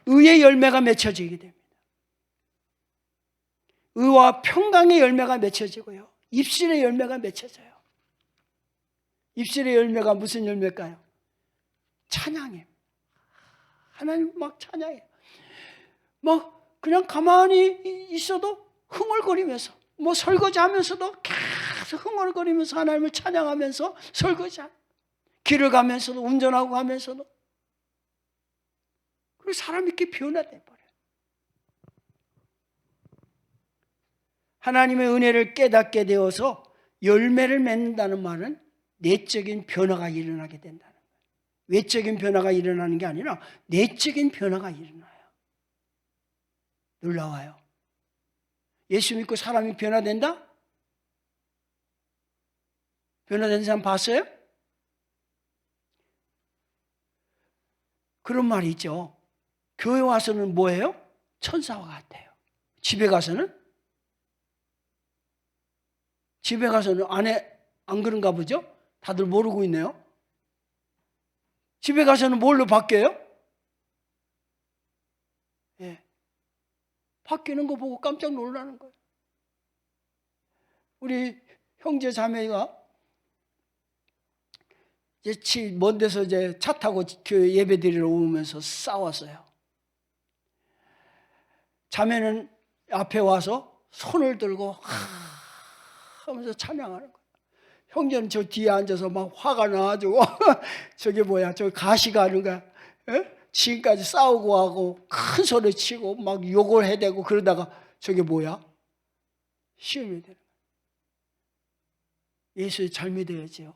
의의 열매가 맺혀지게 됩니다. 의와 평강의 열매가 맺혀지고요. 입술의 열매가 맺혀져요. 입술의 열매가 무슨 열매일까요? 찬양이에요. 하나님 막 찬양해요. 막 그냥 가만히 있어도 흥얼거리면서 뭐 설거지하면서도 계속 흥얼거리면서 하나님을 찬양하면서 설거지하고 길을 가면서도 운전하고 가면서도 그리고 사람이 이렇게 변화돼 버려요. 하나님의 은혜를 깨닫게 되어서 열매를 맺는다는 말은 내적인 변화가 일어나게 된다는 거예요. 외적인 변화가 일어나는 게 아니라 내적인 변화가 일어나요. 놀라워요. 예수 믿고 사람이 변화된다? 변화된 사람 봤어요? 그런 말이 있죠. 교회 와서는 뭐예요? 천사와 같아요. 집에 가서는 안 그런가 보죠? 다들 모르고 있네요. 집에 가서는 뭘로 바뀌어요? 예. 바뀌는 거 보고 깜짝 놀라는 거예요. 우리 형제 자매가 이제 먼 데서 이제 차 타고 교회 예배 드리러 오면서 싸웠어요. 자매는 앞에 와서 손을 들고 하면서 찬양하는 거예요. 형제는 저 뒤에 앉아서 막 화가 나가지고 저게 뭐야, 저 가시가 하는 거야. 에? 지금까지 싸우고 하고 큰 소리 치고 막 욕을 해대고 그러다가 저게 뭐야? 시험이 되는 거야. 예수 잘 믿어야죠.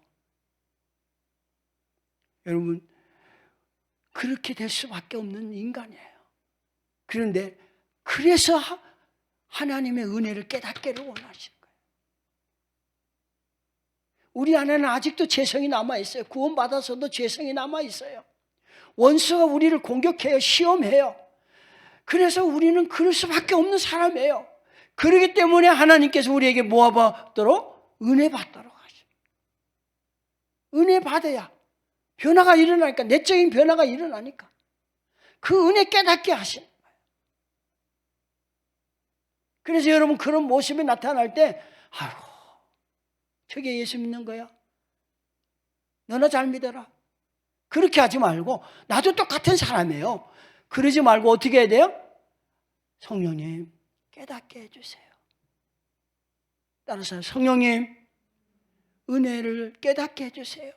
여러분, 그렇게 될 수밖에 없는 인간이에요. 그런데 그래서 하나님의 은혜를 깨닫기를 원하시는 거예요. 우리 안에는 아직도 죄성이 남아있어요. 구원받아서도 죄성이 남아있어요. 원수가 우리를 공격해요. 시험해요. 그래서 우리는 그럴 수밖에 없는 사람이에요. 그렇기 때문에 하나님께서 우리에게 모아받도록 은혜 받도록 하시죠. 은혜 받아야 변화가 일어나니까, 내적인 변화가 일어나니까 그 은혜 깨닫게 하시는 거예요. 그래서 여러분 그런 모습이 나타날 때 아이고 저게 예수 믿는 거야? 너나 잘 믿어라. 그렇게 하지 말고 나도 똑같은 사람이에요. 그러지 말고 어떻게 해야 돼요? 성령님 깨닫게 해주세요. 따라서 성령님 은혜를 깨닫게 해주세요.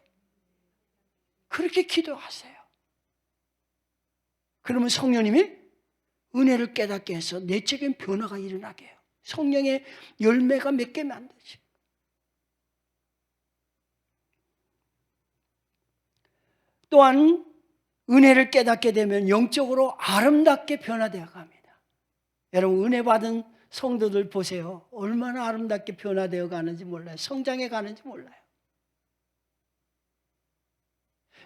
그렇게 기도하세요. 그러면 성령님이 은혜를 깨닫게 해서 내적인 변화가 일어나게 해요. 성령의 열매가 맺게 만드시고. 또한 은혜를 깨닫게 되면 영적으로 아름답게 변화되어 갑니다. 여러분 은혜 받은 성도들 보세요. 얼마나 아름답게 변화되어 가는지 몰라요. 성장해 가는지 몰라요.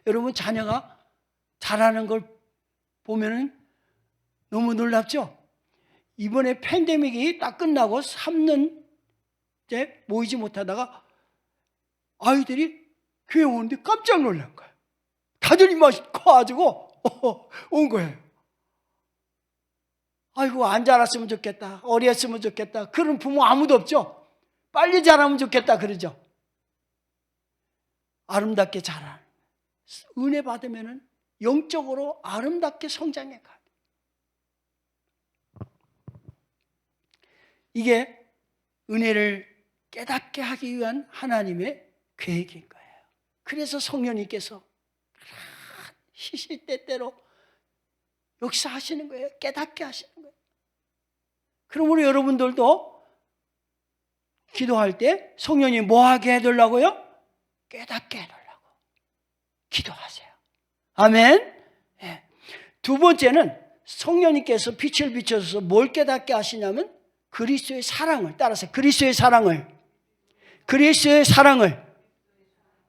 여러분 자녀가 잘하는 걸 보면은 너무 놀랍죠? 이번에 팬데믹이 딱 끝나고 3년째 모이지 못하다가 아이들이 교회 오는데 깜짝 놀란 거예요. 다들 입맛이 커가지고 온 거예요. 아이고 안 자랐으면 좋겠다. 어렸으면 좋겠다. 그런 부모 아무도 없죠. 빨리 자라면 좋겠다 그러죠. 아름답게 자라는 은혜 받으면 영적으로 아름답게 성장해 가요. 이게 은혜를 깨닫게 하기 위한 하나님의 계획인 거예요. 그래서 성령님께서 시시때때로 역사하시는 거예요. 깨닫게 하시는 거예요. 그러므로 여러분들도 기도할 때 성령님 뭐 하게 해달라고요? 깨닫게 해달라고 기도하세요. 아멘. 네. 두 번째는 성령님께서 빛을 비춰서 뭘 깨닫게 하시냐면 그리스도의 사랑을, 따라서 그리스도의 사랑을,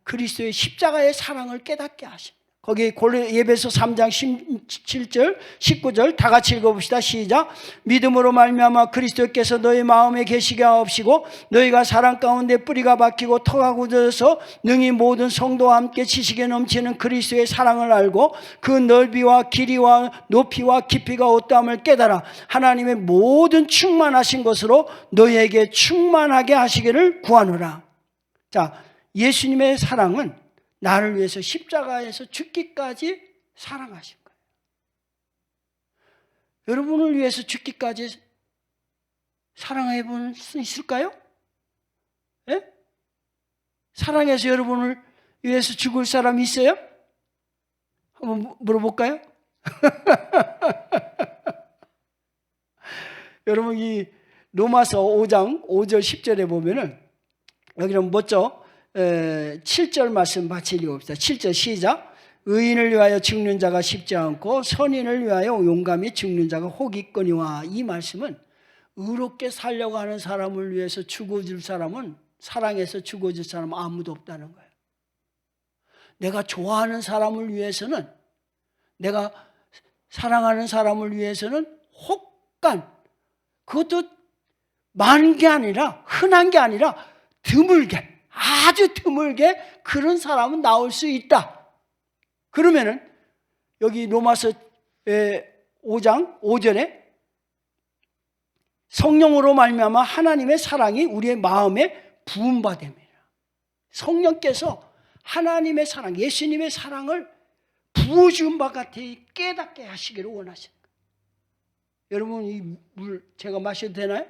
그리스도의 십자가의 사랑을 깨닫게 하십니다. 거기 예배서 3장 17절 19절 다 같이 읽어봅시다. 시작. 믿음으로 말미암아 그리스도께서 너희 마음에 계시게 하옵시고 너희가 사랑 가운데 뿌리가 박히고 터가 굳어서 능히 모든 성도와 함께 지식에 넘치는 그리스도의 사랑을 알고 그 넓이와 길이와 높이와 깊이가 어떠함을 깨달아 하나님의 모든 충만하신 것으로 너희에게 충만하게 하시기를 구하노라. 자, 예수님의 사랑은 나를 위해서 십자가에서 죽기까지 사랑하신 거예요. 여러분을 위해서 죽기까지 사랑해 볼 수 있을까요? 예? 사랑해서 여러분을 위해서 죽을 사람 있어요? 한번 물어볼까요? 여러분 이 로마서 5장 5절 10절에 보면은 여기는 뭐죠? 7절 말씀 같이 읽어봅시다. 7절 시작. 의인을 위하여 죽는 자가 쉽지 않고 선인을 위하여 용감히 죽는 자가 혹 있거니와. 이 말씀은 의롭게 살려고 하는 사람을 위해서 죽어줄 사람은, 사랑해서 죽어줄 사람은 아무도 없다는 거예요. 내가 좋아하는 사람을 위해서는, 내가 사랑하는 사람을 위해서는 혹간, 그것도 많은 게 아니라, 흔한 게 아니라 드물게, 아주 드물게 그런 사람은 나올 수 있다. 그러면은 여기 로마서 5장 5절에 성령으로 말미암아 하나님의 사랑이 우리의 마음에 부음받음이라. 성령께서 하나님의 사랑, 예수님의 사랑을 부어주은 바 같이 깨닫게 하시기를 원하십니다. 여러분 이 물 제가 마셔도 되나요?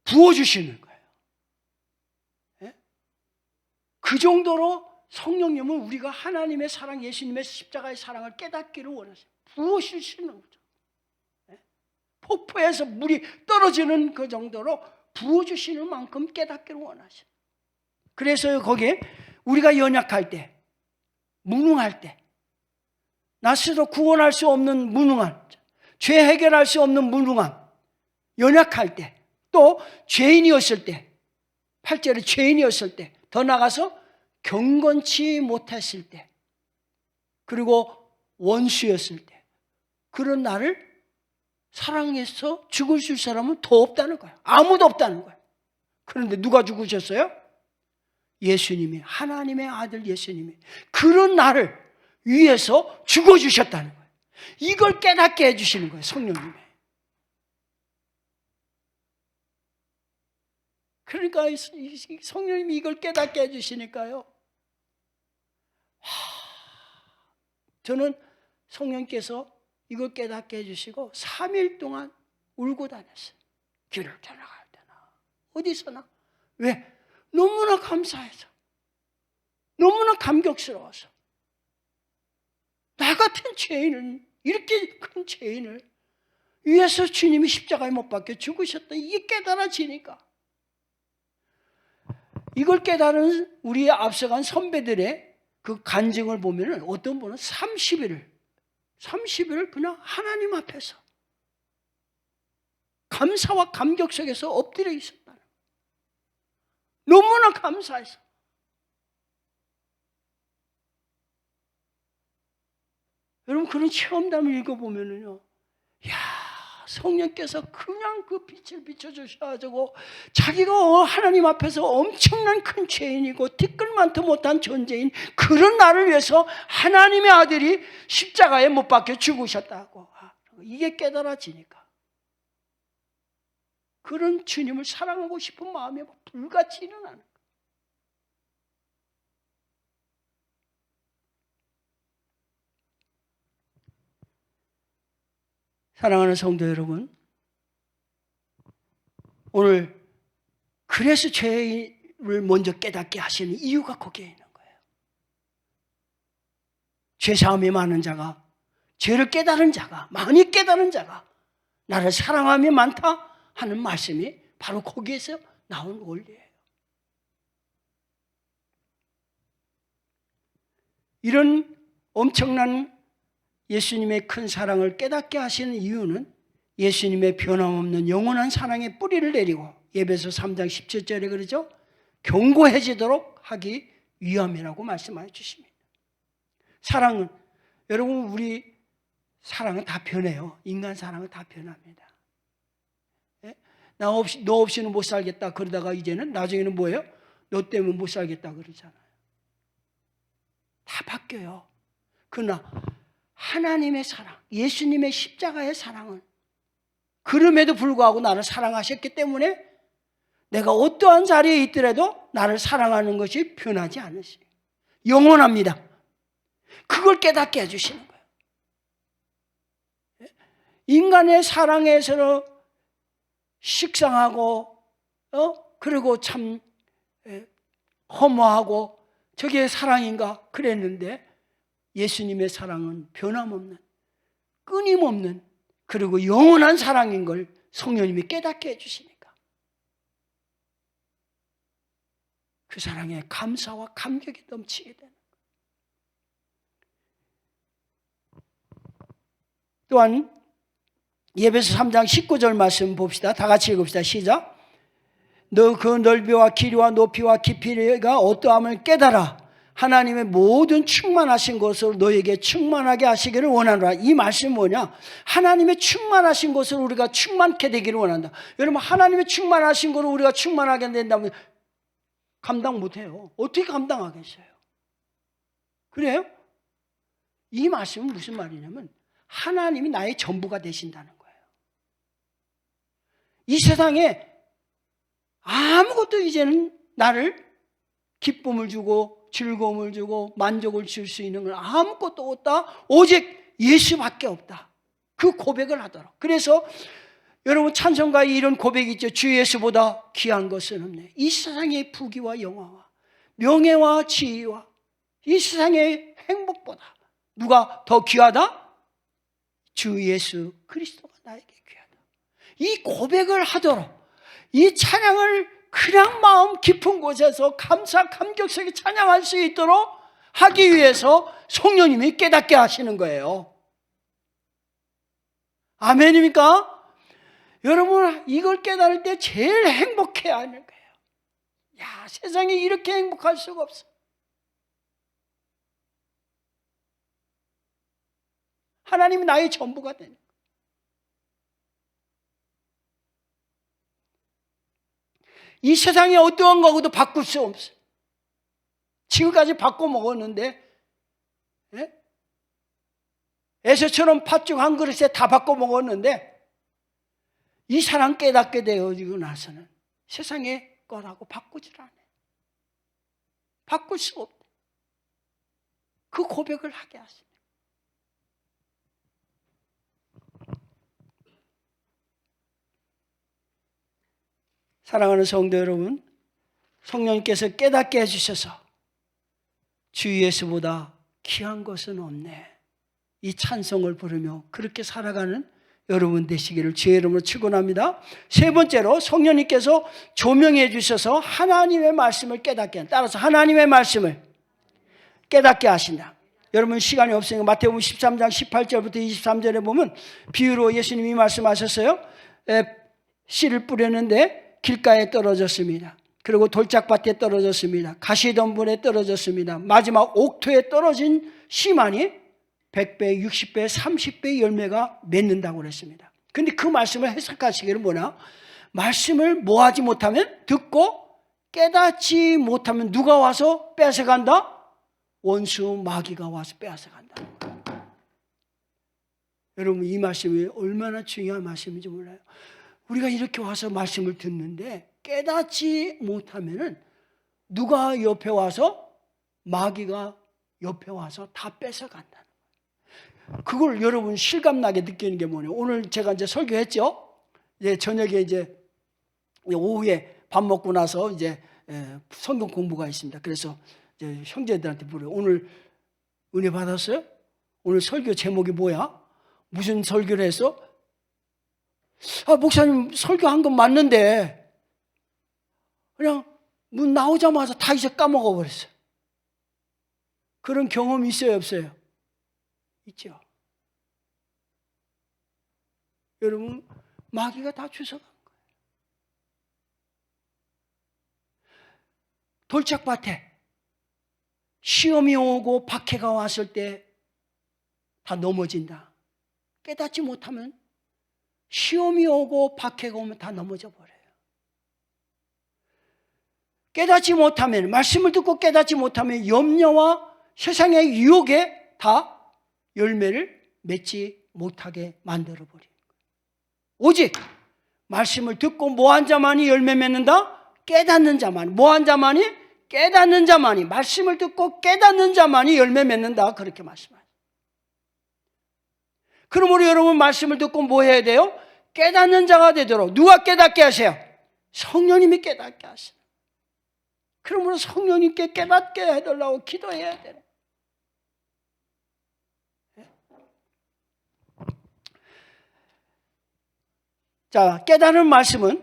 부어주시는 거예요. 예? 그 정도로 성령님은 우리가 하나님의 사랑, 예수님의 십자가의 사랑을 깨닫기를 원하세요. 부어주시는 거죠. 예? 폭포에서 물이 떨어지는 그 정도로 부어주시는 만큼 깨닫기를 원하셔. 그래서 거기에 우리가 연약할 때, 무능할 때, 나 스스로 구원할 수 없는 무능함, 죄 해결할 수 없는 무능함, 연약할 때, 또 죄인이었을 때, 8절에 죄인이었을 때, 더 나아가서 경건치 못했을 때, 그리고 원수였을 때, 그런 나를 사랑해서 죽으실 사람은 더 없다는 거예요. 아무도 없다는 거예요. 그런데 누가 죽으셨어요? 예수님이, 하나님의 아들 예수님이 그런 나를 위해서 죽어주셨다는 거예요. 이걸 깨닫게 해주시는 거예요, 성령님이. 그러니까 성령님이 이걸 깨닫게 해주시니까요. 저는 성령께서 이걸 깨닫게 해주시고 3일 동안 울고 다녔어요. 길을 지나갈 때나 어디서나. 왜? 너무나 감사해서, 너무나 감격스러워서. 나 같은 죄인을, 이렇게 큰 죄인을 위해서 주님이 십자가에 못 박혀 죽으셨다, 이게 깨달아지니까. 이걸 깨달은 우리의 앞서간 선배들의 그 간증을 보면 어떤 분은 30일을 그냥 하나님 앞에서 감사와 감격 속에서 엎드려 있었다는 거예요. 너무나 감사해서. 여러분, 그런 체험담을 읽어보면요, 이야, 성령께서 그냥 그 빛을 비춰주셔가지고 자기가 하나님 앞에서 엄청난 큰 죄인이고 티끌만도 못한 존재인 그런 나를 위해서 하나님의 아들이 십자가에 못 박혀 죽으셨다고. 이게 깨달아지니까 그런 주님을 사랑하고 싶은 마음이 불같이 일어나는 거예요. 사랑하는 성도 여러분, 오늘 그래서 죄를 먼저 깨닫게 하시는 이유가 거기에 있는 거예요. 죄사함이 많은 자가, 죄를 깨달은 자가, 많이 깨달은 자가 나를 사랑함이 많다 하는 말씀이 바로 거기에서 나온 원리예요. 이런 엄청난 예수님의 큰 사랑을 깨닫게 하시는 이유는 예수님의 변함없는 영원한 사랑의 뿌리를 내리고, 에베소 3장 17절에 그러죠, 견고해지도록 하기 위함이라고 말씀해 주십니다. 사랑은, 여러분, 우리 사랑은 다 변해요. 인간 사랑은 다 변합니다. 너 없이는 못 살겠다 그러다가 이제는 나중에는 뭐예요? 너 때문에 못 살겠다 그러잖아요. 다 바뀌어요. 그러나 하나님의 사랑, 예수님의 십자가의 사랑은 그럼에도 불구하고 나를 사랑하셨기 때문에 내가 어떠한 자리에 있더라도 나를 사랑하는 것이 변하지 않으시고 영원합니다. 그걸 깨닫게 해주시는 거예요. 인간의 사랑에서 식상하고 그리고 참 허무하고 저게 사랑인가 그랬는데, 예수님의 사랑은 변함없는, 끊임없는, 그리고 영원한 사랑인 걸 성령님이 깨닫게 해주시니까 그 사랑에 감사와 감격이 넘치게 되는 거예요. 또한 에베소 3장 19절 말씀 봅시다. 다 같이 읽읍시다. 시작. 너 그 넓이와 길이와 높이와 깊이가 어떠함을 깨달아 하나님의 모든 충만하신 것으로 너에게 충만하게 하시기를 원하노라. 이 말씀은 뭐냐? 하나님의 충만하신 것으로 우리가 충만케 되기를 원한다. 여러분, 하나님의 충만하신 것으로 우리가 충만하게 된다면 감당 못해요. 어떻게 감당하겠어요? 그래요? 이 말씀은 무슨 말이냐면 하나님이 나의 전부가 되신다는 거예요. 이 세상에 아무것도 이제는 나를 기쁨을 주고 즐거움을 주고 만족을 줄 수 있는 건 아무것도 없다. 오직 예수밖에 없다. 그 고백을 하더라. 그래서 여러분, 찬송가에 이런 고백이 있죠. 주 예수보다 귀한 것은 없네. 이 세상의 부귀와 영화와 명예와 지위와 이 세상의 행복보다 누가 더 귀하다? 주 예수 그리스도가 나에게 귀하다. 이 고백을 하도록, 이 찬양을 그냥 마음 깊은 곳에서 감사 감격 속에 찬양할 수 있도록 하기 위해서 성령님이 깨닫게 하시는 거예요. 아멘입니까? 여러분, 이걸 깨달을 때 제일 행복해야 하는 거예요. 야, 세상에 이렇게 행복할 수가 없어. 하나님이 나의 전부가 되는 거예요. 이 세상에 어떠한 거하고도 바꿀 수 없어요. 지금까지 바꿔 먹었는데, 예? 에서처럼 팥죽 한 그릇에 다 바꿔 먹었는데, 이 사랑 깨닫게 되어지고 나서는 세상의 거라고 바꾸질 않아요. 바꿀 수 없대. 그 고백을 하게 하십니다. 사랑하는 성도 여러분, 성령님께서 깨닫게 해주셔서 주 예수보다 귀한 것은 없네, 이 찬송을 부르며 그렇게 살아가는 여러분 되시기를 주의 이름으로 축원합니다. 세 번째로 성령님께서 조명해 주셔서 하나님의 말씀을 깨닫게 한다. 따라서 하나님의 말씀을 깨닫게 하신다. 여러분 시간이 없으니까 마태복음 13장 18절부터 23절에 보면 비유로 예수님이 말씀하셨어요. 씨를 뿌렸는데 길가에 떨어졌습니다. 그리고 돌짝밭에 떨어졌습니다. 가시덤불에 떨어졌습니다. 마지막 옥토에 떨어진 씨만이 100배, 60배, 30배 열매가 맺는다고 그랬습니다. 그런데 그 말씀을 해석하시기를 뭐냐? 말씀을 뭐하지 못하면, 듣고 깨닫지 못하면 누가 와서 뺏어간다? 원수 마귀가 와서 뺏어간다. 여러분, 이 말씀이 얼마나 중요한 말씀인지 몰라요. 우리가 이렇게 와서 말씀을 듣는데 깨닫지 못하면 누가 옆에 와서, 마귀가 옆에 와서 다 뺏어간다. 그걸 여러분 실감나게 느끼는 게 뭐냐? 오늘 제가 이제 설교했죠. 이제 저녁에 이제 오후에 밥 먹고 나서 이제 성경 공부가 있습니다. 그래서 이제 형제들한테 물어요. 오늘 은혜 받았어요? 오늘 설교 제목이 뭐야? 무슨 설교를 했어? 아, 목사님 설교한 건 맞는데 그냥 문 나오자마자 다 이제 까먹어 버렸어요. 그런 경험이 있어요, 없어요? 있죠. 여러분, 마귀가 다 주워간 거예요. 돌짝밭에 시험이 오고 박해가 왔을 때 다 넘어진다. 깨닫지 못하면 시험이 오고 박해가 오면 다 넘어져 버려요. 깨닫지 못하면, 말씀을 듣고 깨닫지 못하면 염려와 세상의 유혹에 다 열매를 맺지 못하게 만들어버리는 거예요. 오직 말씀을 듣고 뭐한 자만이 열매 맺는다? 깨닫는 자만이. 뭐한 자만이? 깨닫는 자만이. 말씀을 듣고 깨닫는 자만이 열매 맺는다. 그렇게 말씀하세요. 그러므로 여러분 말씀을 듣고 뭐 해야 돼요? 깨닫는 자가 되도록. 누가 깨닫게 하세요? 성령님이 깨닫게 하세요. 그러므로 성령님께 깨닫게 해달라고 기도해야 돼요. 자, 깨달은 말씀은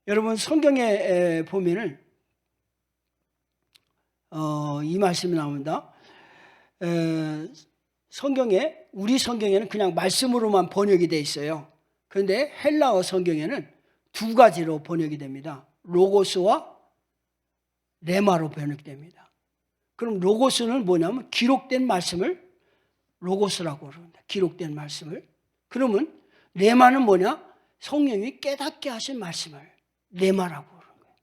여러분 성경에 보면은 이 말씀이 나옵니다. 성경에, 우리 성경에는 그냥 말씀으로만 번역이 되어 있어요. 그런데 헬라어 성경에는 두 가지로 번역이 됩니다. 로고스와 레마로 번역됩니다. 그럼 로고스는 뭐냐면 기록된 말씀을 로고스라고 그럽니다. 기록된 말씀을. 그러면 레마는 뭐냐? 성령이 깨닫게 하신 말씀을 레마라고 그러는 거예요.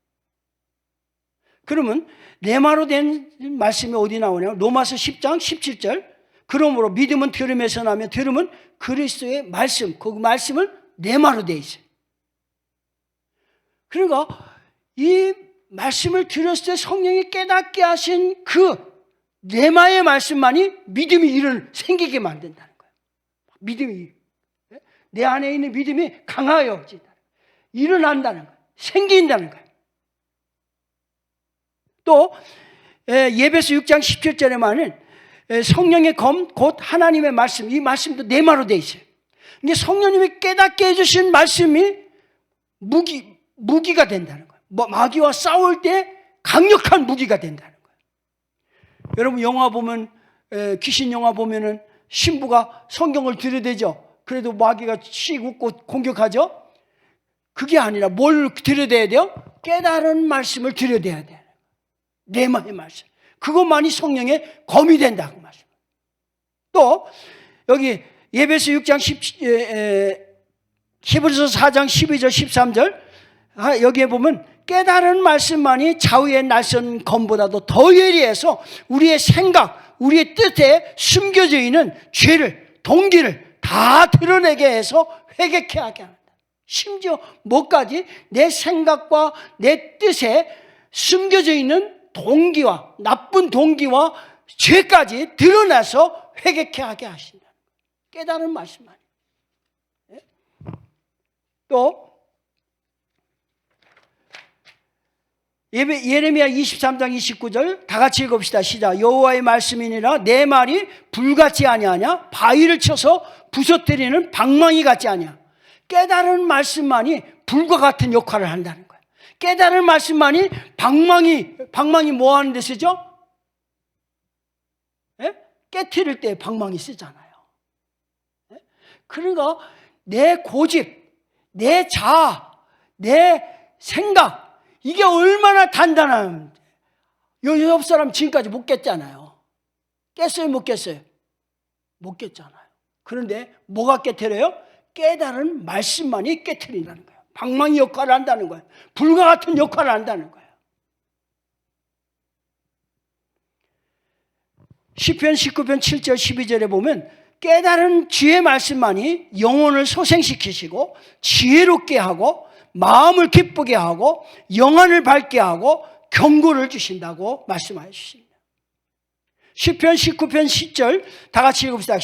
그러면 레마로 된 말씀이 어디 나오냐면 로마서 10장 17절. 그러므로 믿음은 들음에서 나며 들음은 그리스도의 말씀. 그 말씀을 레마로 돼 있어요. 그러니까 이 말씀을 들었을 때 성령이 깨닫게 하신 그 레마의 말씀만이 믿음이 생기게 만든다는 거예요. 믿음이, 내 안에 있는 믿음이 강하여진다. 일어난다는 거예요. 생긴다는 거예요. 또 예배서 6장 17절에 말은 성령의 검 곧 하나님의 말씀, 이 말씀도 레마로 돼 있어요. 이게 성령님이 깨닫게 해주신 말씀이 무기가 된다는 거예요. 마귀와 싸울 때 강력한 무기가 된다는 거예요. 여러분 영화 보면 귀신 영화 보면은 신부가 성경을 들여대죠. 그래도 마귀가 씩 웃고 공격하죠. 그게 아니라 뭘 들여대야 돼요? 깨달은 말씀을 들여대야 돼요. 레마의 말씀. 그것만이 성령의 검이 된다. 그 말씀. 또 여기 예배서 6장 히브리서 4장 12절 13절 여기에 보면 깨달은 말씀만이 좌우의 날선 검보다도 더 예리해서 우리의 생각, 우리의 뜻에 숨겨져 있는 죄를, 동기를 다 드러내게 해서 회개케 하게 한다. 심지어 뭐까지? 내 생각과 내 뜻에 숨겨져 있는 동기와 나쁜 동기와 죄까지 드러나서 회개케 하게 하신다. 깨달은 말씀만. 또 예레미야 23장 29절 다 같이 읽읍시다. 시작. 여호와의 말씀이니라 내 말이 불같지 아니하냐 바위를 쳐서 부서뜨리는 방망이 같지 아니하냐. 깨달은 말씀만이 불과 같은 역할을 한다는 거예요. 깨달은 말씀만이 방망이 뭐 하는 데 쓰죠? 깨트릴 때 방망이 쓰잖아요. 그러니까 내 고집, 내 자아, 내 생각 이게 얼마나 단단한. 옆 사람 지금까지 못 깼잖아요. 깼어요 못 깼어요? 못 깼잖아요. 그런데 뭐가 깨트려요? 깨달은 말씀만이 깨트린다는 거예요. 방망이 역할을 한다는 거예요. 불과 같은 역할을 한다는 거예요. 시편 19편 7절 12절에 보면 깨달은 지혜의 말씀만이 영혼을 소생시키시고 지혜롭게 하고 마음을 기쁘게 하고 영안을 밝게 하고 경고를 주신다고 말씀하여 주십니다. 시편 19편 10절 다 같이 읽읍시다.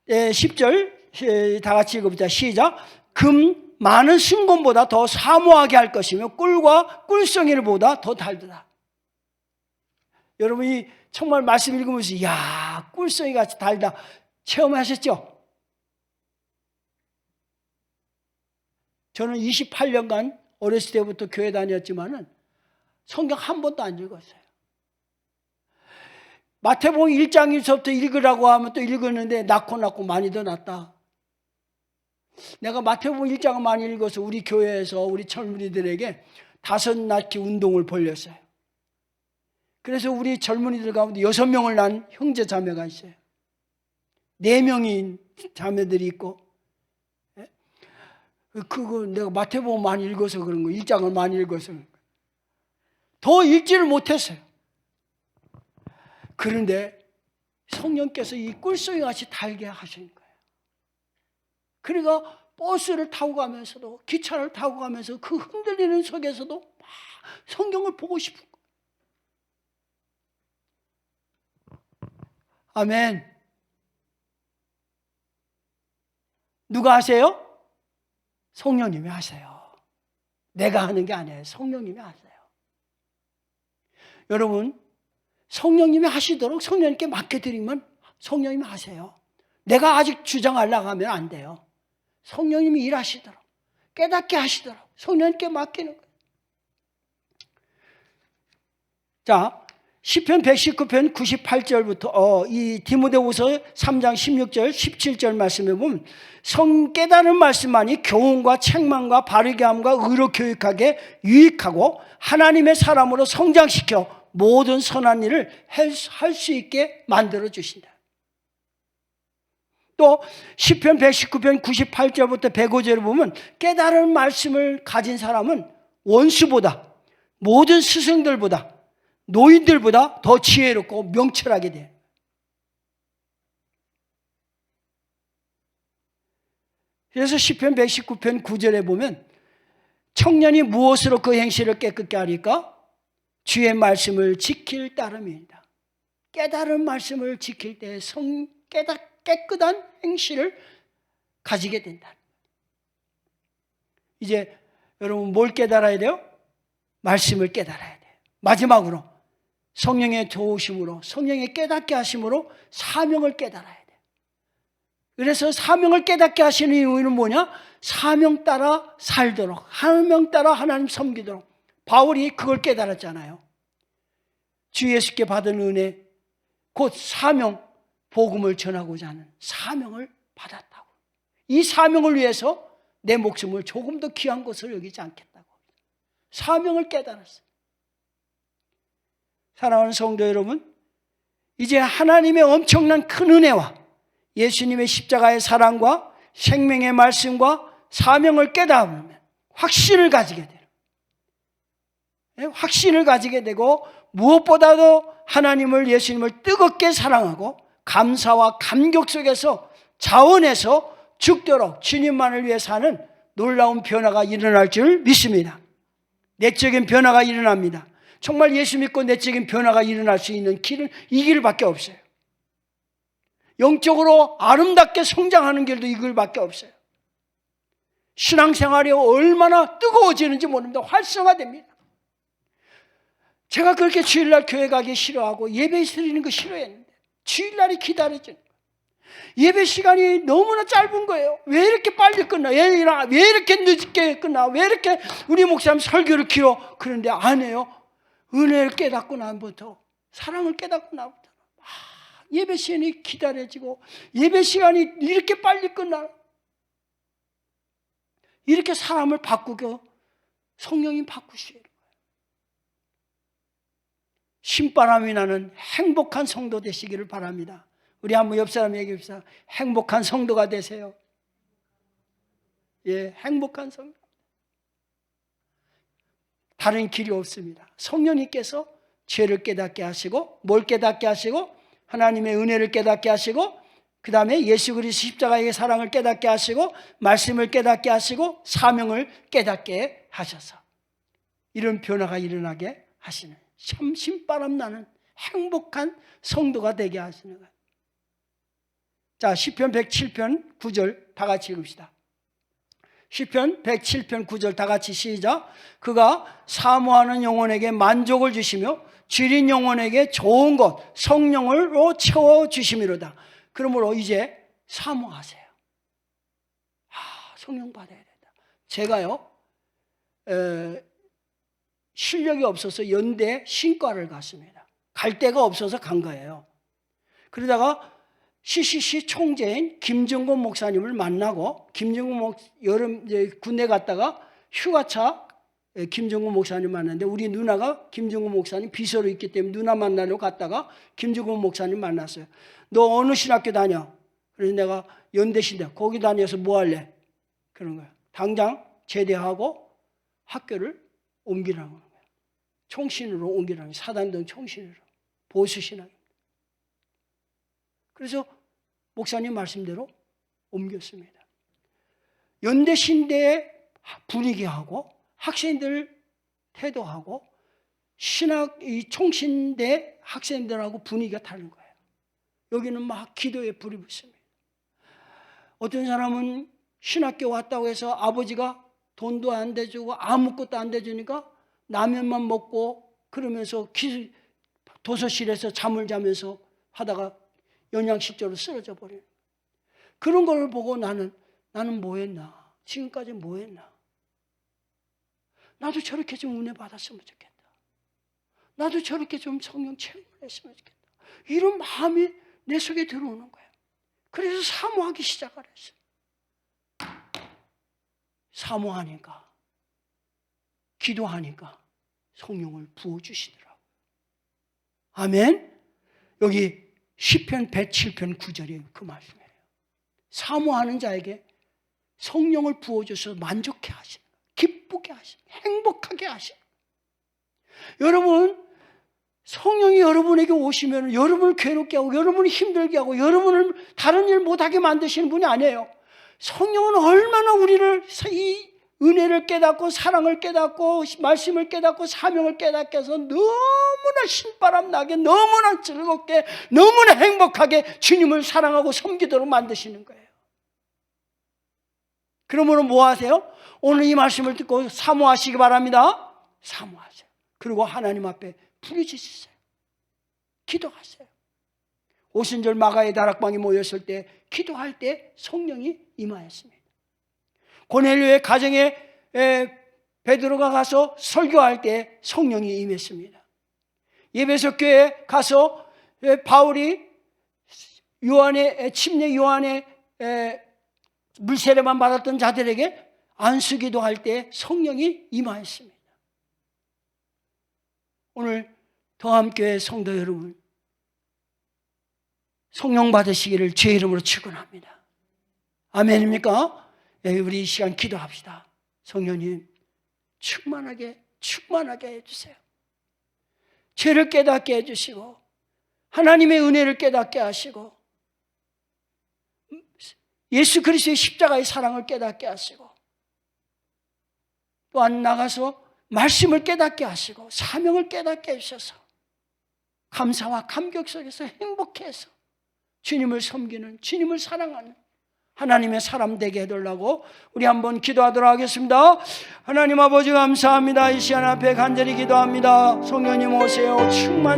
10절 다 같이 읽읍시다. 시작. 금 많은 순금보다 더 사모하게 할 것이며 꿀과 꿀송이를 보다 더 달더라. 여러분이 정말 말씀 읽으면서 야 꿀송이 같이 달다 체험하셨죠? 저는 28년간 어렸을 때부터 교회 다녔지만은 성경 한 번도 안 읽었어요. 마태복음 1장에서부터 읽으라고 하면 또 읽었는데 낳고 많이 더 낳다. 내가 마태복음 1장을 많이 읽어서 우리 교회에서 우리 젊은이들에게 5 낳기 운동을 벌렸어요. 그래서 우리 젊은이들 가운데 6명을 낳은 형제 자매가 있어요. 4명인 자매들이 있고. 그거 내가 마태복음 많이 읽어서 그런 거, 1장을 많이 읽어서 그런 거. 더 읽지를 못했어요. 그런데 성령께서 이 꿀송이 같이 달게 하신 거예요. 그러니까 버스를 타고 가면서도 기차를 타고 가면서 그 흔들리는 속에서도 막 성경을 보고 싶은 거예요. 아멘. 누가 하세요? 성령님이 하세요. 내가 하는 게 아니에요. 성령님이 하세요. 여러분 성령님이 하시도록 성령님께 맡겨드리면 성령님이 하세요. 내가 아직 주장하려고 하면 안 돼요. 성령님이 일하시도록 깨닫게 하시도록 성령님께 맡기는 거예요. 자, 시편 119편 98절부터 이 디모데후서 3장 16절 17절 말씀에 보면 깨달은 말씀만이 교훈과 책망과 바르게 함과 의로 교육하게 유익하고 하나님의 사람으로 성장시켜 모든 선한 일을 할 수 있게 만들어 주신다. 또 시편 119편 98절부터 105절을 보면 깨달은 말씀을 가진 사람은 원수보다 모든 스승들보다 노인들보다 더 지혜롭고 명철하게 돼. 그래서 시편 119편 9절에 보면 청년이 무엇으로 그 행실을 깨끗게 하리까? 주의 말씀을 지킬 따름이다. 깨달은 말씀을 지킬 때 깨끗한 행실을 가지게 된다. 이제 여러분 뭘 깨달아야 돼요? 말씀을 깨달아야 돼요. 마지막으로 성령의 도우심으로 성령의 깨닫게 하심으로 사명을 깨달아야 돼요. 그래서 사명을 깨닫게 하시는 이유는 뭐냐? 사명 따라 살도록, 사명 따라 하나님 섬기도록. 바울이 그걸 깨달았잖아요. 주 예수께 받은 은혜, 곧 사명, 복음을 전하고자 하는 사명을 받았다고. 이 사명을 위해서 내 목숨을 조금 더 귀한 것을 여기지 않겠다고. 사명을 깨달았어요. 사랑하는 성도 여러분, 이제 하나님의 엄청난 큰 은혜와 예수님의 십자가의 사랑과 생명의 말씀과 사명을 깨달으면 확신을 가지게 돼요. 확신을 가지게 되고 무엇보다도 하나님을, 예수님을 뜨겁게 사랑하고 감사와 감격 속에서 자원해서 죽도록 주님만을 위해 사는 놀라운 변화가 일어날 줄 믿습니다. 내적인 변화가 일어납니다. 정말 예수 믿고 내적인 변화가 일어날 수 있는 길은 이 길밖에 없어요. 영적으로 아름답게 성장하는 길도 이 길밖에 없어요. 신앙생활이 얼마나 뜨거워지는지 모릅니다. 활성화됩니다. 제가 그렇게 주일날 교회 가기 싫어하고 예배 드리는 거 싫어했는데 주일날이 기다려지는 거예요. 예배 시간이 너무나 짧은 거예요. 왜 이렇게 빨리 끝나? 왜 이렇게 늦게 끝나? 왜 이렇게 우리 목사님 설교를 길어? 그런데 안 해요. 은혜를 깨닫고 나부터, 사랑을 깨닫고 나부터 예배 시간이 기다려지고 예배 시간이 이렇게 빨리 끝나. 이렇게 사람을 바꾸고 성령이 바꾸시는 거예요. 신바람이 나는 행복한 성도 되시기를 바랍니다. 우리 한번 옆 사람 얘기합시다. 행복한 성도가 되세요. 예, 행복한 성도. 다른 길이 없습니다. 성령님께서 죄를 깨닫게 하시고, 뭘 깨닫게 하시고, 하나님의 은혜를 깨닫게 하시고, 그 다음에 예수 그리스도 십자가의 사랑을 깨닫게 하시고, 말씀을 깨닫게 하시고, 사명을 깨닫게 하셔서 이런 변화가 일어나게 하시는, 참 신바람 나는 행복한 성도가 되게 하시는 거예요. 자, 시편 107편 9절 다 같이 읽읍시다. 시편 107편 9절 다 같이 시작. 그가 사모하는 영혼에게 만족을 주시며 줄인 영혼에게 좋은 것 성령으로 채워주심이로다. 그러므로 이제 사모하세요. 성령 받아야 된다. 제가요 실력이 없어서 연대 신과를 갔습니다. 갈 데가 없어서 간 거예요. 그러다가 CCC 총재인 김정곤 목사님을 만나고, 김정곤 여름 군대 갔다가 휴가차 김정곤 목사님 만났는데, 우리 누나가 김정곤 목사님 비서로 있기 때문에 누나 만나러 갔다가 김정곤 목사님 만났어요. 너 어느 신학교 다녀? 그래서 내가 연대신대. 거기 다녀서 뭐 할래? 그런 거예요. 당장 제대하고 학교를 옮기라는 거예요. 총신으로 옮기라는 거예요. 사단동 총신으로. 보수신학입니다. 그래서 목사님 말씀대로 옮겼습니다. 연대신대의 분위기하고 학생들 태도하고 이 총신대 학생들하고 분위기가 다른 거예요. 여기는 막 기도에 불이 붙습니다. 어떤 사람은 신학교 왔다고 해서 아버지가 돈도 안 대주고 아무것도 안 대주니까 라면만 먹고 그러면서 도서실에서 잠을 자면서 하다가 영양실조로 쓰러져 버려요. 그런 걸 보고 나는 뭐 했나? 지금까지 뭐 했나? 나도 저렇게 좀 은혜 받았으면 좋겠다. 나도 저렇게 좀 성령 체험을 했으면 좋겠다. 이런 마음이 내 속에 들어오는 거예요. 그래서 사모하기 시작을 했어요. 사모하니까, 기도하니까 성령을 부어주시더라고요. 아멘. 여기 시편 107편 9절이 그 말씀이에요. 사모하는 자에게 성령을 부어줘서 만족해 하시는 거예요. 기쁘게 하시는 거예요. 행복하게 하시는 거예요. 여러분, 성령이 여러분에게 오시면 여러분을 괴롭게 하고 여러분을 힘들게 하고 여러분을 다른 일 못하게 만드시는 분이 아니에요. 성령은 얼마나 우리를 이 은혜를 깨닫고 사랑을 깨닫고 말씀을 깨닫고 사명을 깨닫게 해서 너무나 신바람 나게 너무나 즐겁게 너무나 행복하게 주님을 사랑하고 섬기도록 만드시는 거예요. 그러므로 뭐 하세요? 오늘 이 말씀을 듣고 사모하시기 바랍니다. 사모하세요. 그리고 하나님 앞에 부르짖으세요. 기도하세요. 오순절 마가의 다락방에 모였을 때 기도할 때 성령이 임하였습니다. 고넬료의 가정에 베드로가 가서 설교할 때 성령이 임했습니다. 예배석 교회에 가서 바울이 침례 요한의 물세례만 받았던 자들에게 안수기도 할 때 성령이 임하였습니다. 오늘 더함교회 성도 여러분, 성령 받으시기를 주의 이름으로 축원합니다. 아멘입니까? 우리 이 시간 기도합시다. 성령님 충만하게 해주세요. 죄를 깨닫게 해주시고 하나님의 은혜를 깨닫게 하시고 예수 그리스도의 십자가의 사랑을 깨닫게 하시고 또한 나가서 말씀을 깨닫게 하시고 사명을 깨닫게 해주셔서 감사와 감격 속에서 행복해서 주님을 섬기는, 주님을 사랑하는 하나님의 사람 되게 해달라고 우리 한번 기도하도록 하겠습니다. 하나님 아버지 감사합니다. 이 시간 앞에 간절히 기도합니다. 성령님 오세요.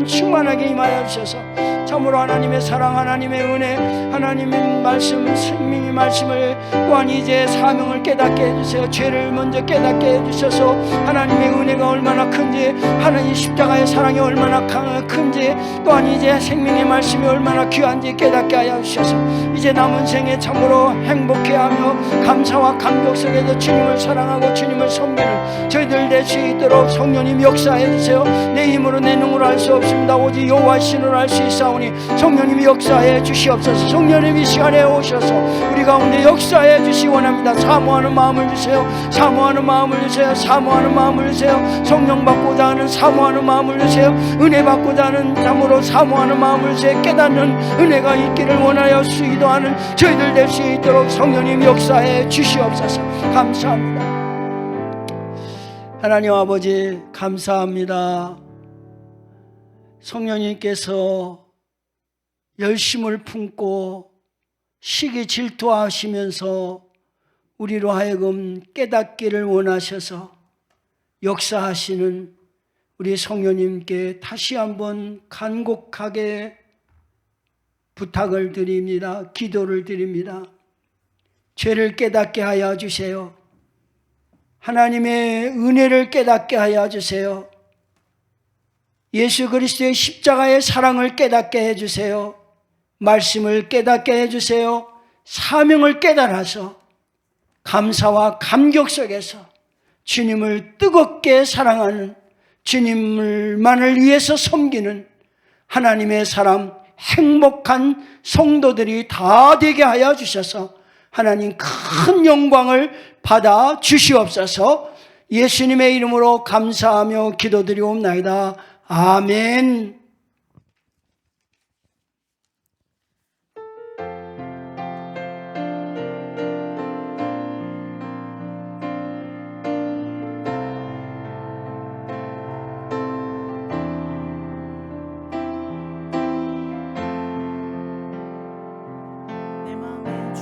충만하게 임하여 주셔서 참으로 하나님의 사랑, 하나님의 은혜, 하나님의 말씀, 생명의 말씀을 또한 이제 사명을 깨닫게 해주세요. 죄를 먼저 깨닫게 해주셔서 하나님의 은혜가 얼마나 큰지, 하나님 십자가의 사랑이 얼마나 큰지, 또한 이제 생명의 말씀이 얼마나 귀한지 깨닫게 하여 주셔서 이제 남은 생에 참으로 행복해하며 감사와 감격 속에서 주님을 사랑하고 주님을 섬기는 저희들 될 수 있도록 성령님 역사해 주세요. 내 힘으로 내 능으로 할 수 없습니다. 오직 여호와의 신으로 할 수 있사오니 성령님이 역사해 주시옵소서. 성령님이 시간에 오셔서 우리 가운데 역사해 주시기 원합니다. 사모하는 마음을 주세요. 사모하는 마음을 주세요. 사모하는 마음을 주세요. 성령 받고자 하는 사모하는 마음을 주세요. 은혜 받고자 하는 참으로 사모하는 마음을 주세요. 깨닫는 은혜가 있기를 원하여 수기도하는 저희들 될 수 있도록 성령님 역사해 주시옵소서. 감사합니다. 하나님 아버지 감사합니다. 성령님께서 열심을 품고 시기 질투하시면서 우리로 하여금 깨닫기를 원하셔서 역사하시는 우리 성령님께 다시 한번 간곡하게 부탁을 드립니다. 기도를 드립니다. 죄를 깨닫게 하여 주세요. 하나님의 은혜를 깨닫게 하여 주세요. 예수 그리스도의 십자가의 사랑을 깨닫게 해주세요. 말씀을 깨닫게 해주세요. 사명을 깨달아서 감사와 감격 속에서 주님을 뜨겁게 사랑하는, 주님만을 위해서 섬기는 하나님의 사람, 행복한 성도들이 다 되게 하여 주셔서 하나님 큰 영광을 받아 주시옵소서. 예수님의 이름으로 감사하며 기도드리옵나이다. 아멘. 내 마음의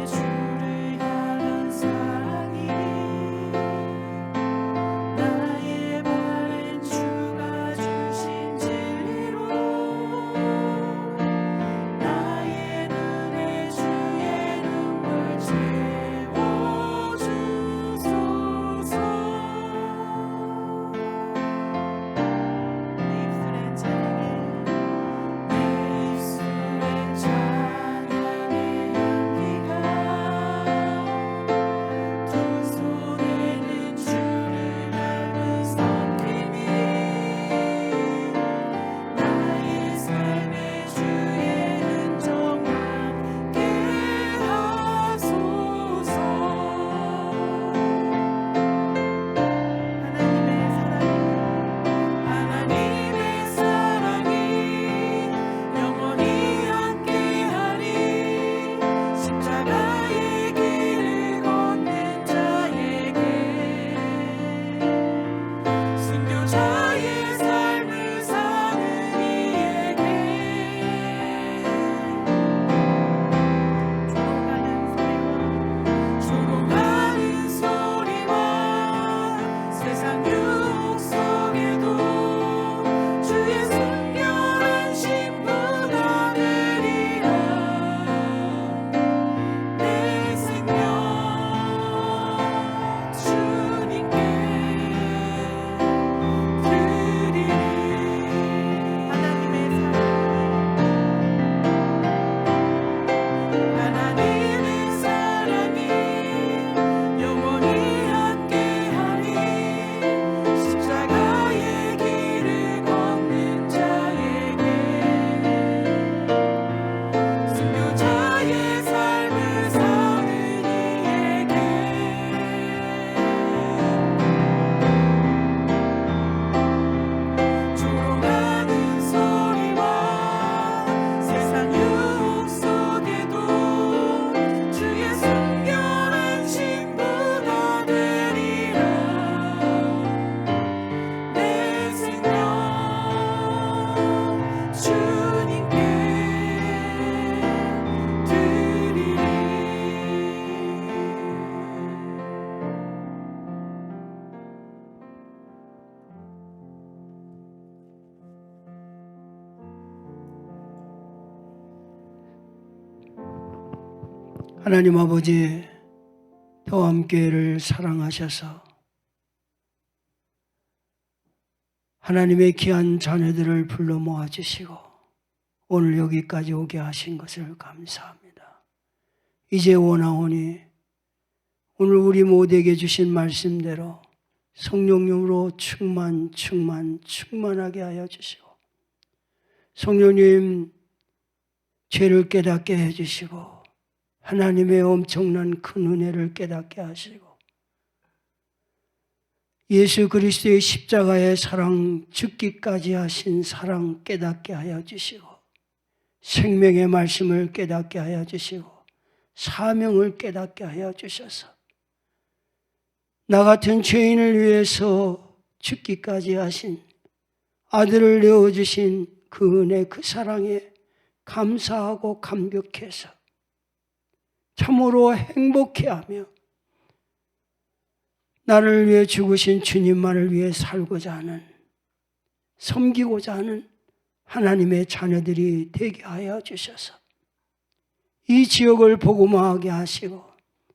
주를 향한 사랑이 나의 바른 주가 주신 진리로 나의 눈에 주의 눈물 채워주소서. 내 입술엔 찬양해 하나님 아버지, 더함교회를 사랑하셔서 하나님의 귀한 자녀들을 불러 모아주시고 오늘 여기까지 오게 하신 것을 감사합니다. 이제 원하오니 오늘 우리 모두에게 주신 말씀대로 성령님으로 충만하게 하여 주시고, 성령님 죄를 깨닫게 해주시고 하나님의 엄청난 큰 은혜를 깨닫게 하시고 예수 그리스도의 십자가의 사랑, 죽기까지 하신 사랑 깨닫게 하여 주시고 생명의 말씀을 깨닫게 하여 주시고 사명을 깨닫게 하여 주셔서 나 같은 죄인을 위해서 죽기까지 하신 아들을 내어주신 그 은혜, 그 사랑에 감사하고 감격해서 참으로 행복해하며 나를 위해 죽으신 주님만을 위해 살고자 하는, 섬기고자 하는 하나님의 자녀들이 되게 하여 주셔서 이 지역을 복음화하게 하시고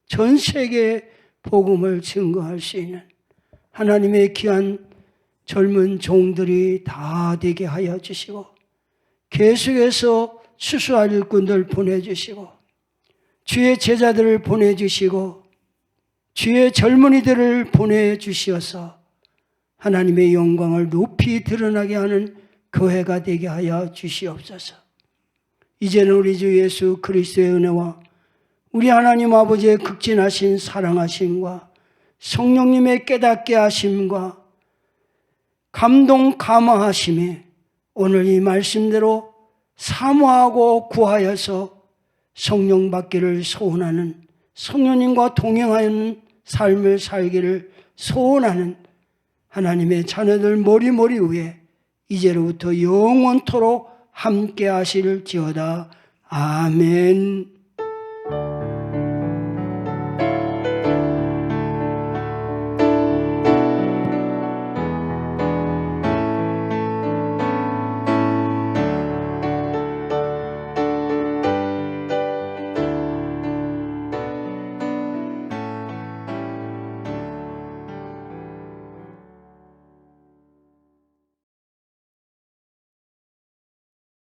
전 세계에 복음을 증거할 수 있는 하나님의 귀한 젊은 종들이 다 되게 하여 주시고 계속해서 수수할 일꾼들 보내주시고 주의 제자들을 보내주시고 주의 젊은이들을 보내주시어서 하나님의 영광을 높이 드러나게 하는 교회가 되게 하여 주시옵소서. 이제는 우리 주 예수 그리스도의 은혜와 우리 하나님 아버지의 극진하신 사랑하심과 성령님의 깨닫게 하심과 감동 감화하심에 오늘 이 말씀대로 사모하고 구하여서 성령 받기를 소원하는, 성령님과 동행하는 삶을 살기를 소원하는 하나님의 자녀들 머리 위에 이제로부터 영원토록 함께 하실지어다. 아멘.